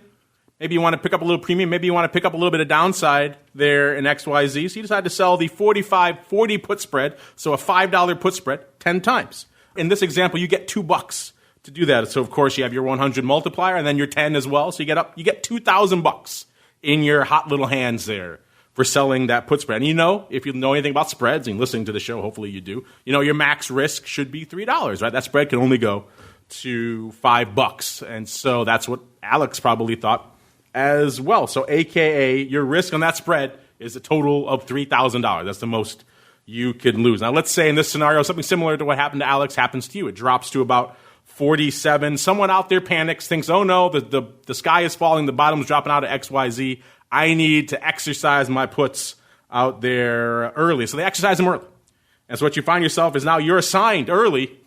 Maybe you want to pick up a little premium. Maybe you want to pick up a little bit of downside there in XYZ. So you decide to sell the 45-40 put spread, so a $5 put spread 10 times. In this example, you get $2 to do that. So, of course, you have your 100 multiplier and then your 10 as well. So you get $2,000 in your hot little hands there for selling that put spread. And if you know anything about spreads and listening to the show, hopefully you do, your max risk should be $3, right? That spread can only go to $5. And so that's what Alex probably thought as well. So AKA your risk on that spread is a total of $3,000. That's the most you could lose. Now let's say in this scenario, something similar to what happened to Alex happens to you. It drops to about 47. Someone out there panics, thinks, oh no, the sky is falling, the bottom's dropping out of XYZ. I need to exercise my puts out there early. So they exercise them early. And so what you find yourself is now you're assigned early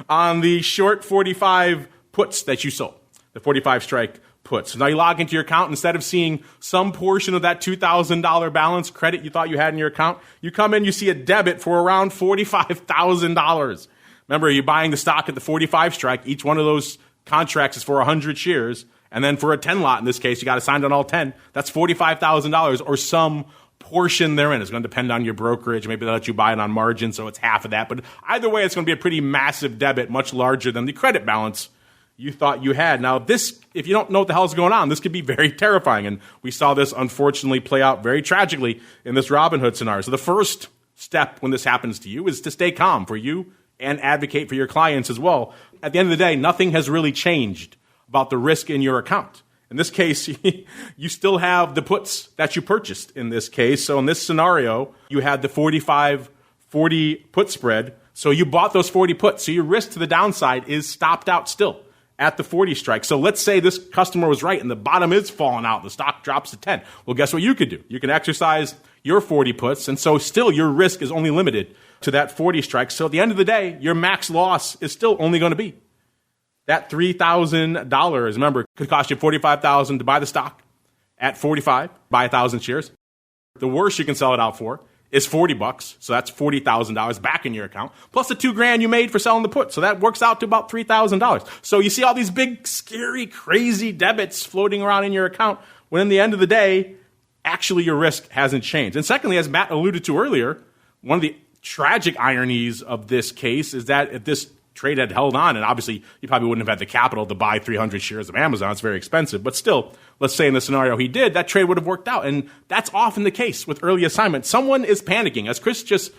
on the short 45 puts that you sold, the 45 strike puts. So now you log into your account. Instead of seeing some portion of that $2,000 balance credit you thought you had in your account, you come in, you see a debit for around $45,000. Remember, you're buying the stock at the 45 strike. Each one of those contracts is for 100 shares. And then for a 10 lot, in this case, you got assigned on all 10. That's $45,000 or some portion therein. It's going to depend on your brokerage. Maybe they'll let you buy it on margin, so it's half of that. But either way, it's going to be a pretty massive debit, much larger than the credit balance you thought you had. Now, this, if you don't know what the hell is going on, this could be very terrifying. And we saw this, unfortunately, play out very tragically in this Robinhood scenario. So the first step when this happens to you is to stay calm for you and advocate for your clients as well. At the end of the day, nothing has really changed about the risk in your account. In this case, you still have the puts that you purchased in this case. So in this scenario, you had the 45-40 put spread. So you bought those 40 puts. So your risk to the downside is stopped out still at the 40 strike. So let's say this customer was right and the bottom is falling out. The stock drops to 10. Well, guess what you could do? You can exercise your 40 puts. And so still your risk is only limited to that 40 strike. So at the end of the day, your max loss is still only going to be that $3,000. Remember, it could cost you $45,000 to buy the stock at 45, buy 1,000 shares. The worst you can sell it out for is $40. So that's $40,000 back in your account, plus the $2,000 you made for selling the put. So that works out to about $3,000. So you see all these big, scary, crazy debits floating around in your account when in the end of the day, actually your risk hasn't changed. And secondly, as Matt alluded to earlier, one of the tragic ironies of this case is that if this trade had held on, and obviously you probably wouldn't have had the capital to buy 300 shares of Amazon. It's very expensive. But still, let's say in the scenario he did, that trade would have worked out. And that's often the case with early assignment. Someone is panicking. As Chris just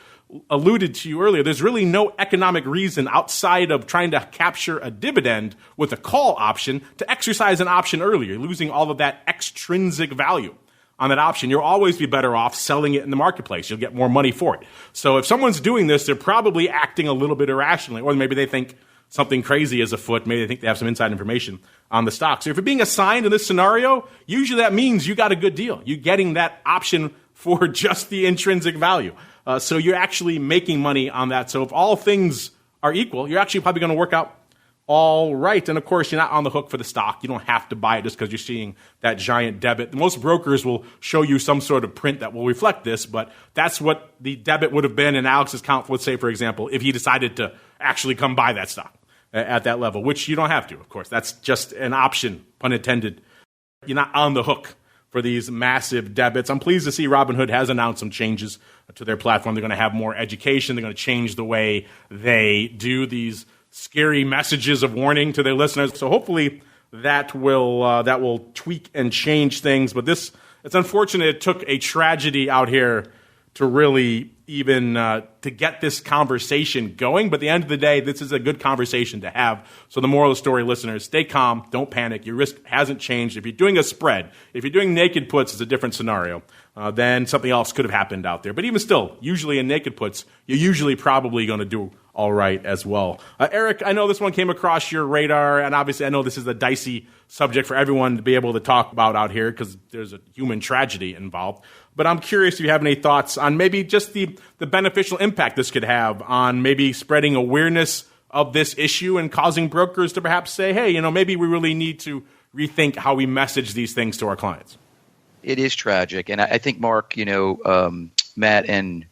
alluded to you earlier, there's really no economic reason outside of trying to capture a dividend with a call option to exercise an option earlier. You're losing all of that extrinsic value on that option. You'll always be better off selling it in the marketplace. You'll get more money for it. So if someone's doing this, they're probably acting a little bit irrationally, or maybe they think something crazy is afoot. Maybe they think they have some inside information on the stock. So if you're being assigned in this scenario, usually that means you got a good deal. You're getting that option for just the intrinsic value. So you're actually making money on that. So if all things are equal, you're actually probably going to work out all right. And of course, you're not on the hook for the stock. You don't have to buy it just because you're seeing that giant debit. Most brokers will show you some sort of print that will reflect this, but that's what the debit would have been in Alex's account, let's say, for example, if he decided to actually come buy that stock at that level, which you don't have to, of course. That's just an option, pun intended. You're not on the hook for these massive debits. I'm pleased to see Robinhood has announced some changes to their platform. They're going to have more education. They're going to change the way they do these scary messages of warning to their listeners. So hopefully that will tweak and change things. But it's unfortunate it took a tragedy out here to really even to get this conversation going. But at the end of the day, this is a good conversation to have. So the moral of the story, listeners, stay calm. Don't panic. Your risk hasn't changed. If you're doing a spread, if you're doing naked puts, it's a different scenario. then something else could have happened out there. But even still, usually in naked puts, you're usually probably going to do all right as well. Eric, I know this one came across your radar, and obviously I know this is a dicey subject for everyone to be able to talk about out here because there's a human tragedy involved. But I'm curious if you have any thoughts on maybe just the beneficial impact this could have on maybe spreading awareness of this issue and causing brokers to perhaps say, hey, maybe we really need to rethink how we message these things to our clients. It is tragic. And I think, Mark, Matt and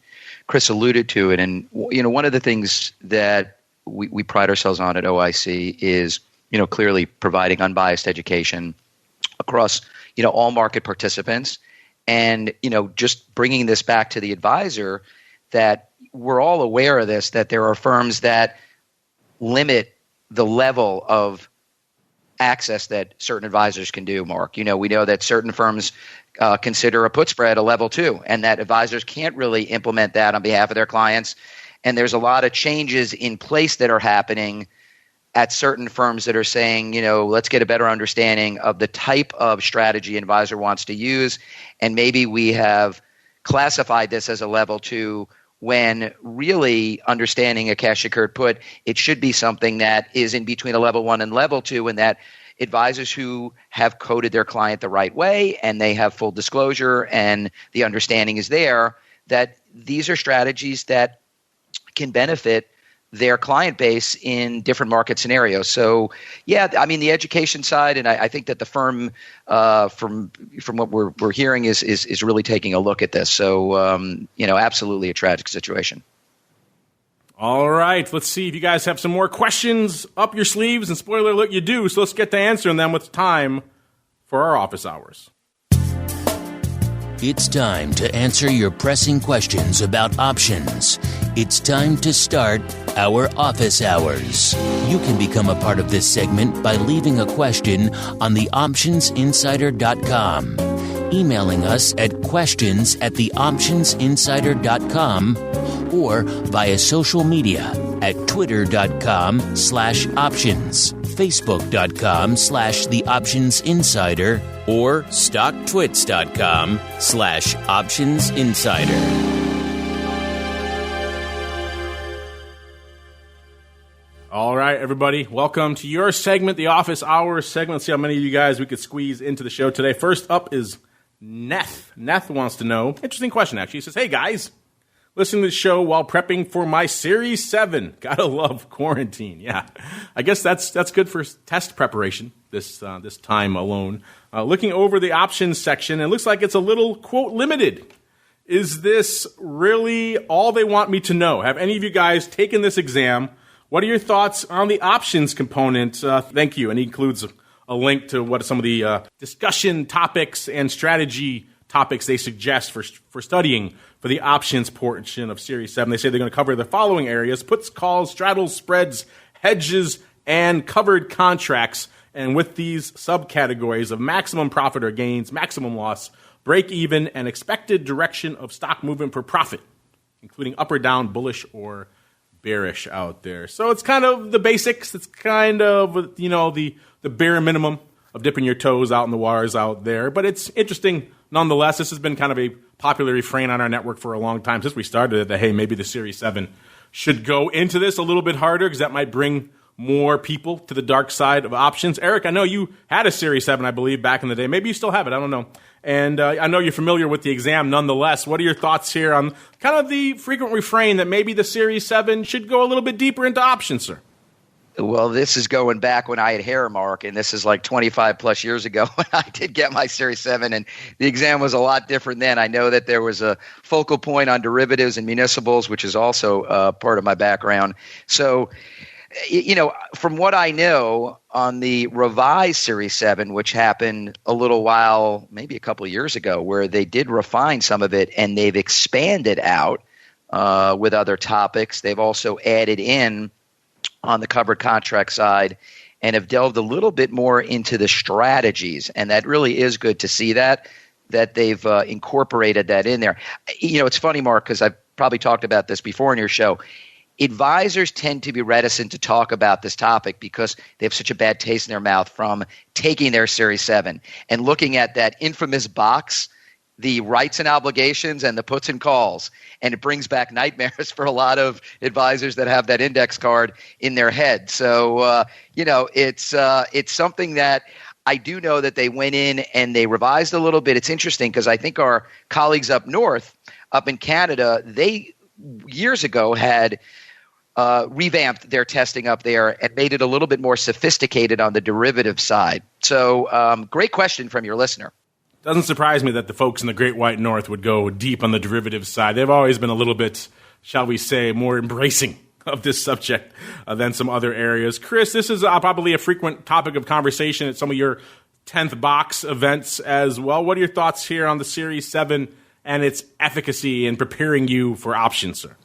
Chris alluded to it. And, one of the things that we pride ourselves on at OIC is, clearly providing unbiased education across, all market participants. And, just bringing this back to the advisor, that we're all aware of this, that there are firms that limit the level of access that certain advisors can do, Mark. We know that certain firms consider a put spread a level 2, and that advisors can't really implement that on behalf of their clients. And there's a lot of changes in place that are happening at certain firms that are saying, let's get a better understanding of the type of strategy an advisor wants to use. And maybe we have classified this as a level 2 when really understanding a cash secured put, it should be something that is in between a level 1 and level 2, and that advisors who have coded their client the right way and they have full disclosure and the understanding is there, that these are strategies that can benefit their client base in different market scenarios. So, yeah, I mean, the education side, and I think that the firm, from what we're hearing, is really taking a look at this. So, absolutely a tragic situation. All right, let's see if you guys have some more questions up your sleeves, and spoiler alert, you do, so let's get to answering them with time for our office hours. It's time to answer your pressing questions about options. It's time to start our office hours. You can become a part of this segment by leaving a question on theoptionsinsider.com, emailing us at questions@theoptionsinsider.com, or via social media at twitter.com/options, facebook.com/theoptionsinsider, or stocktwits.com/optionsinsider. All right, everybody, welcome to your segment, the Office Hours segment. Let's see how many of you guys we could squeeze into the show today. First up is Neth. Neth wants to know, interesting question actually. He says, hey guys, listening to the show while prepping for my Series 7. Gotta love quarantine. Yeah, I guess that's good for test preparation this time alone. Looking over the options section, it looks like it's a little, quote, limited. Is this really all they want me to know? Have any of you guys taken this exam? What are your thoughts on the options component? Thank you. And he includes a link to what some of the discussion topics and strategy topics they suggest for studying for the options portion of Series 7. They say they're going to cover the following areas: puts, calls, straddles, spreads, hedges, and covered contracts. And with these subcategories of maximum profit or gains, maximum loss, break even, and expected direction of stock movement for profit, including up or down, bullish or bearish out there. So it's kind of the basics. It's kind of, the bare minimum of dipping your toes out in the waters out there. But it's interesting nonetheless. This has been kind of a popular refrain on our network for a long time since we started it, that, hey, maybe the Series 7 should go into this a little bit harder because that might bring more people to the dark side of options. Eric, I know you had a Series 7, I believe, back in the day. Maybe you still have it. I don't know. And I know you're familiar with the exam nonetheless. What are your thoughts here on kind of the frequent refrain that maybe the Series 7 should go a little bit deeper into options, sir? Well, this is going back when I had hair, Mark, and this is like 25 plus years ago when I did get my Series 7, and the exam was a lot different then. I know that there was a focal point on derivatives and municipals, which is also part of my background. So, from what I know on the revised Series 7, which happened a little while, maybe a couple of years ago, where they did refine some of it and they've expanded out with other topics. They've also added in on the covered contract side and have delved a little bit more into the strategies. And that really is good to see that they've incorporated that in there. It's funny, Mark, because I've probably talked about this before in your show. Advisors tend to be reticent to talk about this topic because they have such a bad taste in their mouth from taking their Series 7 and looking at that infamous box the rights and obligations and the puts and calls. And it brings back nightmares for a lot of advisors that have that index card in their head. So, it's something that I do know that they went in and they revised a little bit. It's interesting because I think our colleagues up north, up in Canada, they years ago had revamped their testing up there and made it a little bit more sophisticated on the derivative side. So great question from your listener. Doesn't surprise me that the folks in the Great White North would go deep on the derivative side. They've always been a little bit, shall we say, more embracing of this subject than some other areas. Chris, this is probably a frequent topic of conversation at some of your 10th box events as well. What are your thoughts here on the Series 7 and its efficacy in preparing you for options, sir?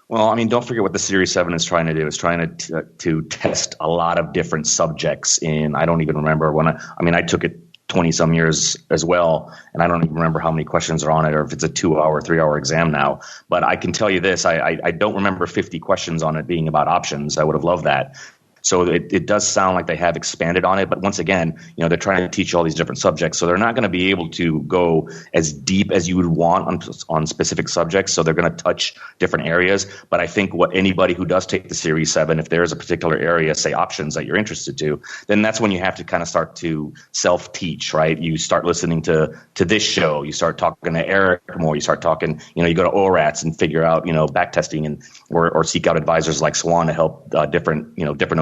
Well, I mean, don't forget what the Series 7 is trying to do. It's trying to test a lot of different subjects in, I don't even remember when I took it 20-some years as well, and I don't even remember how many questions are on it or if it's a 2-hour, 3-hour exam now. But I can tell you this, I don't remember 50 questions on it being about options. I would have loved that. So it does sound like they have expanded on it. But once again, they're trying to teach all these different subjects. So they're not going to be able to go as deep as you would want on specific subjects. So they're going to touch different areas. But I think what anybody who does take the Series 7, if there is a particular area, say options that you're interested to, then that's when you have to kind of start to self-teach, right? You start listening to this show. You start talking to Eric more. You start talking, you go to ORATs and figure out, back testing and or seek out advisors like SWAN to help different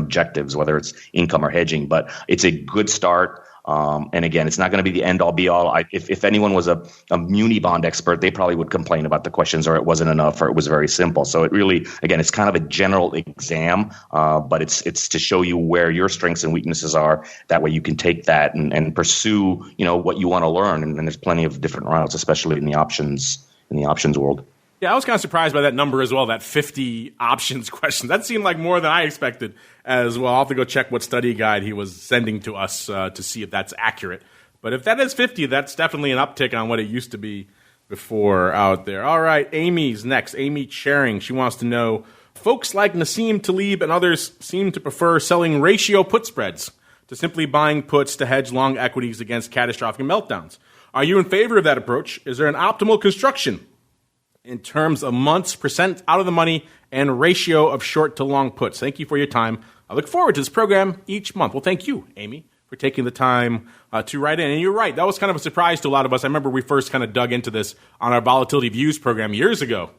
objectives, whether it's income or hedging. But it's a good start. And again, it's not going to be the end all be all. If anyone was a muni bond expert, they probably would complain about the questions or it wasn't enough or it was very simple. So it really, again, it's kind of a general exam, but it's to show you where your strengths and weaknesses are. That way you can take that and pursue, what you want to learn. And there's plenty of different routes, especially in the options world. Yeah, I was kind of surprised by that number as well, that 50 options questions. That seemed like more than I expected as well. I'll have to go check what study guide he was sending to us to see if that's accurate. But if that is 50, that's definitely an uptick on what it used to be before out there. All right, Amy's next. Amy Charing. She wants to know, folks like Nassim Taleb and others seem to prefer selling ratio put spreads to simply buying puts to hedge long equities against catastrophic meltdowns. Are you in favor of that approach? Is there an optimal construction in terms of months, percent out of the money, and ratio of short to long puts? Thank you for your time. I look forward to this program each month. Well, thank you, Amy, for taking the time to write in. And you're right, that was kind of a surprise to a lot of us. I remember we first kind of dug into this on our Volatility Views program years ago.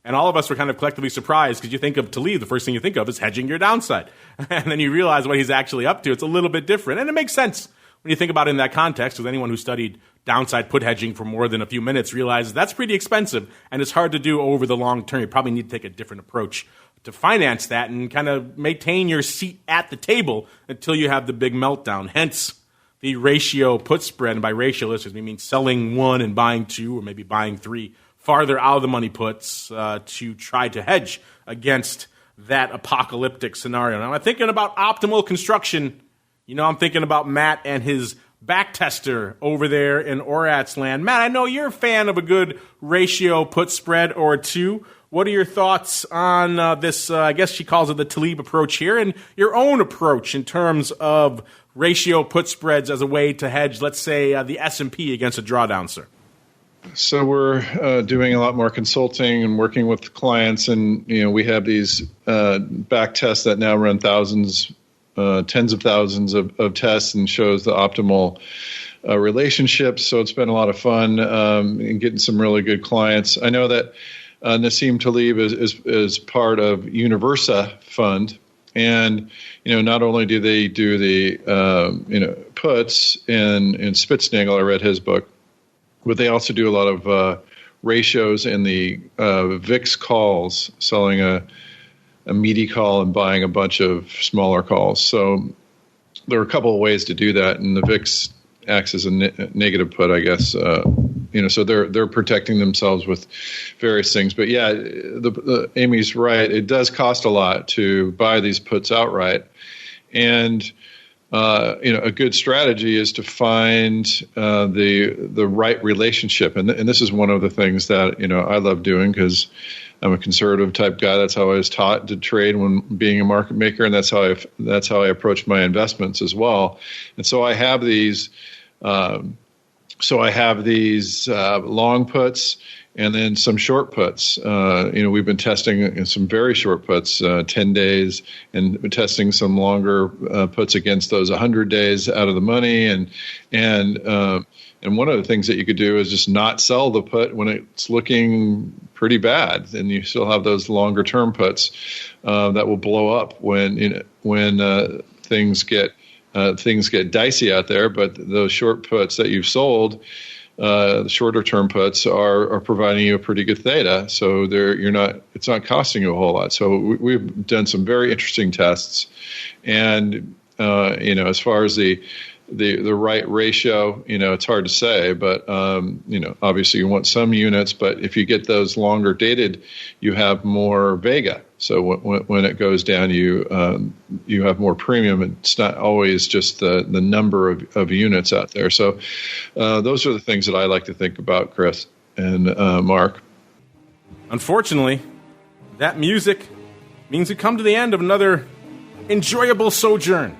And all of us were kind of collectively surprised because you think of Taleb, the first thing you think of is hedging your downside. And then you realize what he's actually up to. It's a little bit different. And it makes sense when you think about it in that context, because anyone who studied downside put hedging for more than a few minutes realizes that's pretty expensive and it's hard to do over the long term. You probably need to take a different approach to finance that and kind of maintain your seat at the table until you have the big meltdown. Hence the ratio put spread. And by ratio, listeners, we mean selling 1 and buying 2 or maybe buying 3 farther out of the money puts to try to hedge against that apocalyptic scenario. Now, I'm thinking about optimal construction. I'm thinking about Matt and his back tester over there in ORAT's land. Matt, I know you're a fan of a good ratio put spread or 2. What are your thoughts on this, I guess she calls it the Taleb approach here, and your own approach in terms of ratio put spreads as a way to hedge, let's say, the S&P against a drawdown, sir? So we're doing a lot more consulting and working with clients, and we have these back tests that now run thousands, tens of thousands of tests and shows the optimal relationships. So it's been a lot of fun and getting some really good clients. I know that Nassim Taleb is part of Universa Fund, and not only do they do the puts in Spitznagel, I read his book, but they also do a lot of ratios in the VIX calls, selling a meaty call and buying a bunch of smaller calls. So there are a couple of ways to do that, and the VIX acts as a negative put, I guess. So they're protecting themselves with various things. But yeah, Amy's right. It does cost a lot to buy these puts outright, and a good strategy is to find the right relationship, and this is one of the things that I love doing because I'm a conservative type guy. That's how I was taught to trade when being a market maker, and that's how I approach my investments as well. And so I have these So I have these long puts and then some short puts. We've been testing some very short puts, 10 days, and been testing some longer puts against those 100 days out of the money. And one of the things that you could do is just not sell the put when it's looking pretty bad, and you still have those longer term puts that will blow up when things get dicey out there. But those short puts that you've sold, the shorter term puts are providing you a pretty good theta. So it's not costing you a whole lot. So we've done some very interesting tests, and as far as the right ratio, it's hard to say, but obviously you want some units, but if you get those longer dated, you have more vega. So when it goes down, you have more premium. It's not always just the number of units out there. So those are the things that I like to think about, Chris and Mark. Unfortunately, that music means we come to the end of another enjoyable sojourn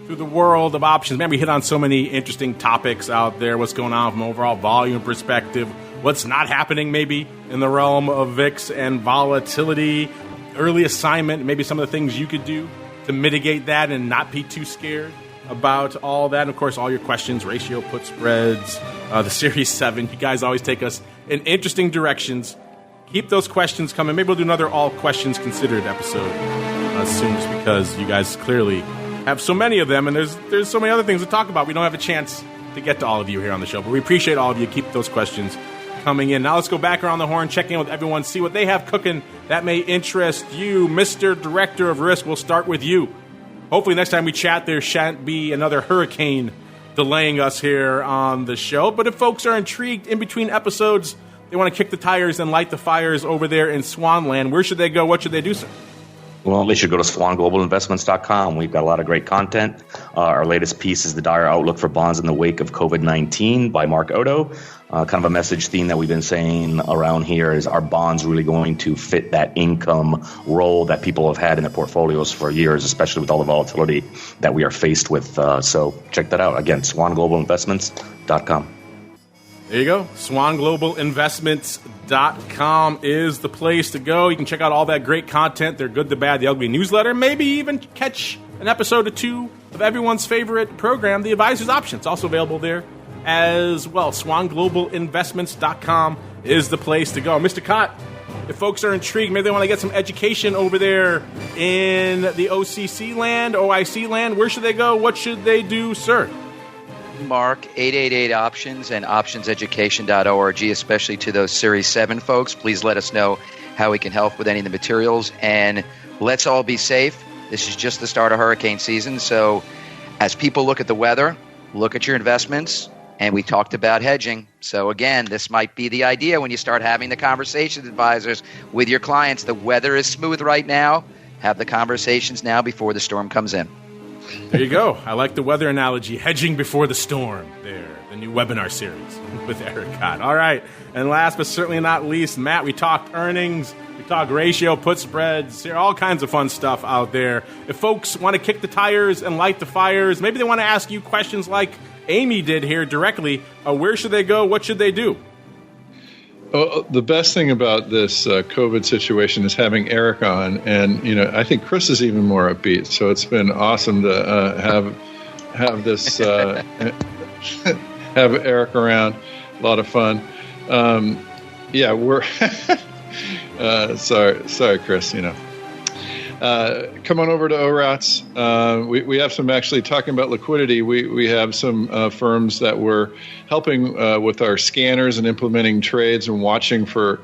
through the world of options. Man, we hit on so many interesting topics out there. What's going on from an overall volume perspective? What's not happening maybe in the realm of VIX and volatility? Early assignment, maybe some of the things you could do to mitigate that and not be too scared about all that. And of course, all your questions, ratio, put spreads, the Series 7. You guys always take us in interesting directions. Keep those questions coming. Maybe we'll do another all questions considered episode soon, just because you guys clearly have so many of them, and there's so many other things to talk about. We don't have a chance to get to all of you here on the show, but we appreciate all of you. Keep those questions coming in. Now let's go back around the horn, check in with everyone, see what they have cooking that may interest you. Mr. Director of Risk, we'll start with you. Hopefully next time we chat, there shan't be another hurricane delaying us here on the show. But if folks are intrigued in between episodes, they want to kick the tires and light the fires over there in Swanland, where should they go? What should they do, sir? Well, they should go to swanglobalinvestments.com. We've got a lot of great content. Our latest piece is The Dire Outlook for Bonds in the Wake of COVID-19 by Mark Odo. Kind of a message theme that we've been saying around here is, are bonds really going to fit that income role that people have had in their portfolios for years, especially with all the volatility that we are faced with? So check that out. Again, swanglobalinvestments.com. There you go. SwanGlobalInvestments.com is the place to go. You can check out all that great content, their Good, the Bad, the Ugly newsletter, maybe even catch an episode or two of everyone's favorite program, The Advisor's Option. It's also available there as well. SwanGlobalInvestments.com is the place to go. Mr. COTT, if folks are intrigued, maybe they want to get some education over there in the OCC land, OIC land, where should they go? What should they do, sir? Mark, 888 Options and optionseducation.org, especially to those Series 7 folks. Please let us know how we can help with any of the materials. And let's all be safe. This is just the start of hurricane season. So as people look at the weather, look at your investments. And we talked about hedging. So again, this might be the idea when you start having the conversations, advisors, with your clients. The weather is smooth right now. Have the conversations now before the storm comes in. There you go. I like the weather analogy. Hedging before the storm. There, the new webinar series with Eric Cott. All right. And last but certainly not least, Matt, we talked earnings. We talked ratio, put spreads. There are all kinds of fun stuff out there. If folks want to kick the tires and light the fires, maybe they want to ask you questions like Amy did here directly. Where should they go? What should they do? The best thing about this COVID situation is having Eric on, and I think Chris is even more upbeat. So it's been awesome to have this have Eric around. A lot of fun. We're sorry, Chris. Come on over to ORATS. We have some, actually talking about liquidity, we have some firms that we're helping with our scanners and implementing trades and watching for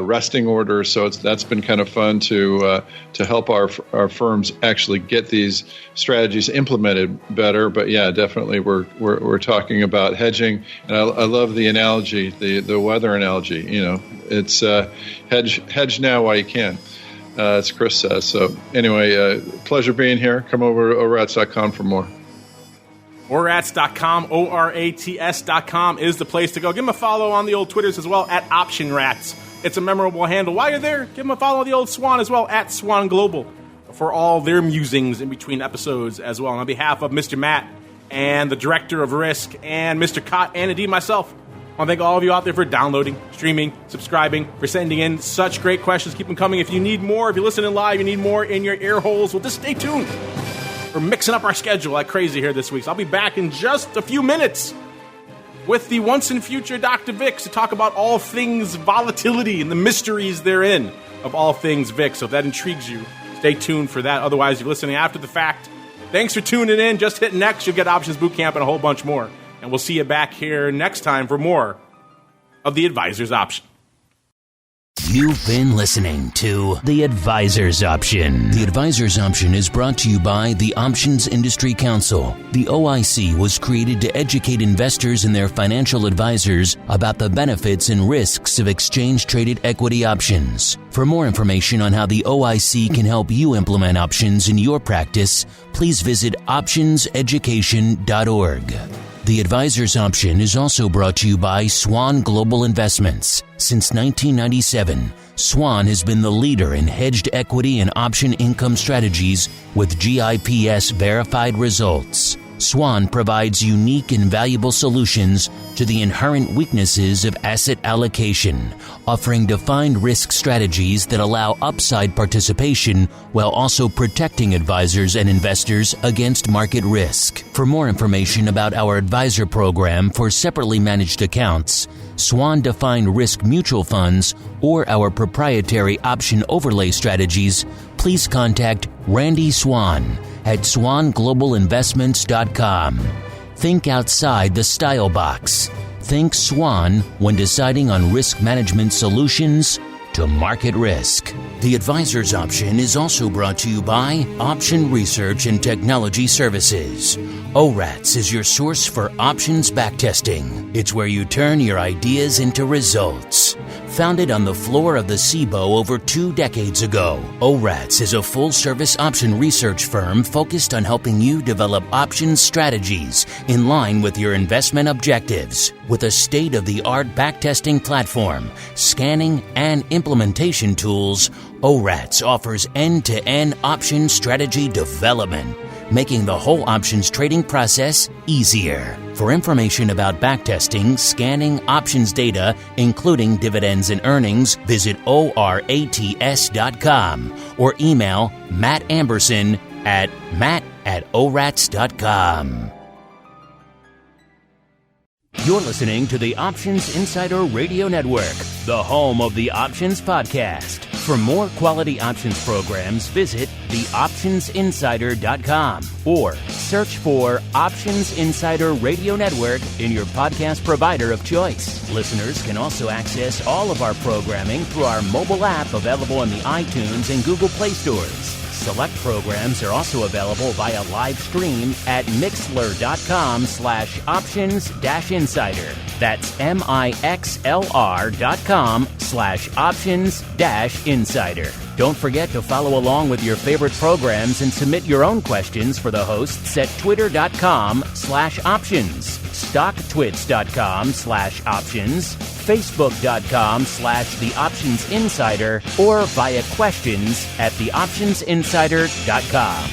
resting orders. So that's been kind of fun to help our firms actually get these strategies implemented better. But yeah, definitely we're talking about hedging, and I love the analogy, the weather analogy. It's hedge now while you can. As Chris says. So anyway, pleasure being here. Come over to orats.com for more. Orats.com, ORATS.com is the place to go. Give them a follow on the old Twitters as well, at OptionRats. It's a memorable handle. While you're there, give them a follow on the old Swan as well, at Swan Global, for all their musings in between episodes as well. And on behalf of Mr. Matt and the Director of Risk, and Mr. Cott, and indeed myself. I want to thank all of you out there for downloading, streaming, subscribing, for sending in such great questions. Keep them coming. If you need more, if you're listening live, you need more in your ear holes, well, just stay tuned. We're mixing up our schedule like crazy here this week, so I'll be back in just a few minutes with the once and future Dr. Vix to talk about all things volatility and the mysteries therein of all things VIX. So if that intrigues you, stay tuned for that. Otherwise, if you're listening after the fact, thanks for tuning in. Just hit next. You'll get Options Bootcamp and a whole bunch more. And we'll see you back here next time for more of The Advisor's Option. You've been listening to The Advisor's Option. The Advisor's Option is brought to you by the Options Industry Council. The OIC was created to educate investors and their financial advisors about the benefits and risks of exchange-traded equity options. For more information on how the OIC can help you implement options in your practice, please visit optionseducation.org. The Advisor's Option is also brought to you by SWAN Global Investments. Since 1997, SWAN has been the leader in hedged equity and option income strategies with GIPS verified results. SWAN provides unique and valuable solutions to the inherent weaknesses of asset allocation, offering defined risk strategies that allow upside participation while also protecting advisors and investors against market risk. For more information about our advisor program for separately managed accounts, SWAN defined risk mutual funds, or our proprietary option overlay strategies, please contact Randy Swan at swanglobalinvestments.com. Think outside the style box. Think SWAN when deciding on risk management solutions to market risk. The Advisor's Option is also brought to you by Option Research and Technology Services. ORATS is your source for options backtesting. It's where you turn your ideas into results. Founded on the floor of the SIBO over 2 decades ago, ORATS is a full-service option research firm focused on helping you develop options strategies in line with your investment objectives. With a state-of-the-art backtesting platform, scanning, and implementation tools, ORATS offers end-to-end option strategy development, making the whole options trading process easier. For information about backtesting, scanning options data, including dividends and earnings, visit orats.com or email Matt Amberson at matt@orats.com. You're listening to the Options Insider Radio Network, the home of the Options Podcast. For more quality options programs, visit theoptionsinsider.com or search for Options Insider Radio Network in your podcast provider of choice. Listeners can also access all of our programming through our mobile app available in the iTunes and Google Play stores. Select programs are also available via live stream at mixlr.com/options-insider. That's mixlr.com/options-insider. Don't forget to follow along with your favorite programs and submit your own questions for the hosts at twitter.com/options, stocktwits.com/options, facebook.com/theoptionsinsider, or via questions@theoptionsinsider.com.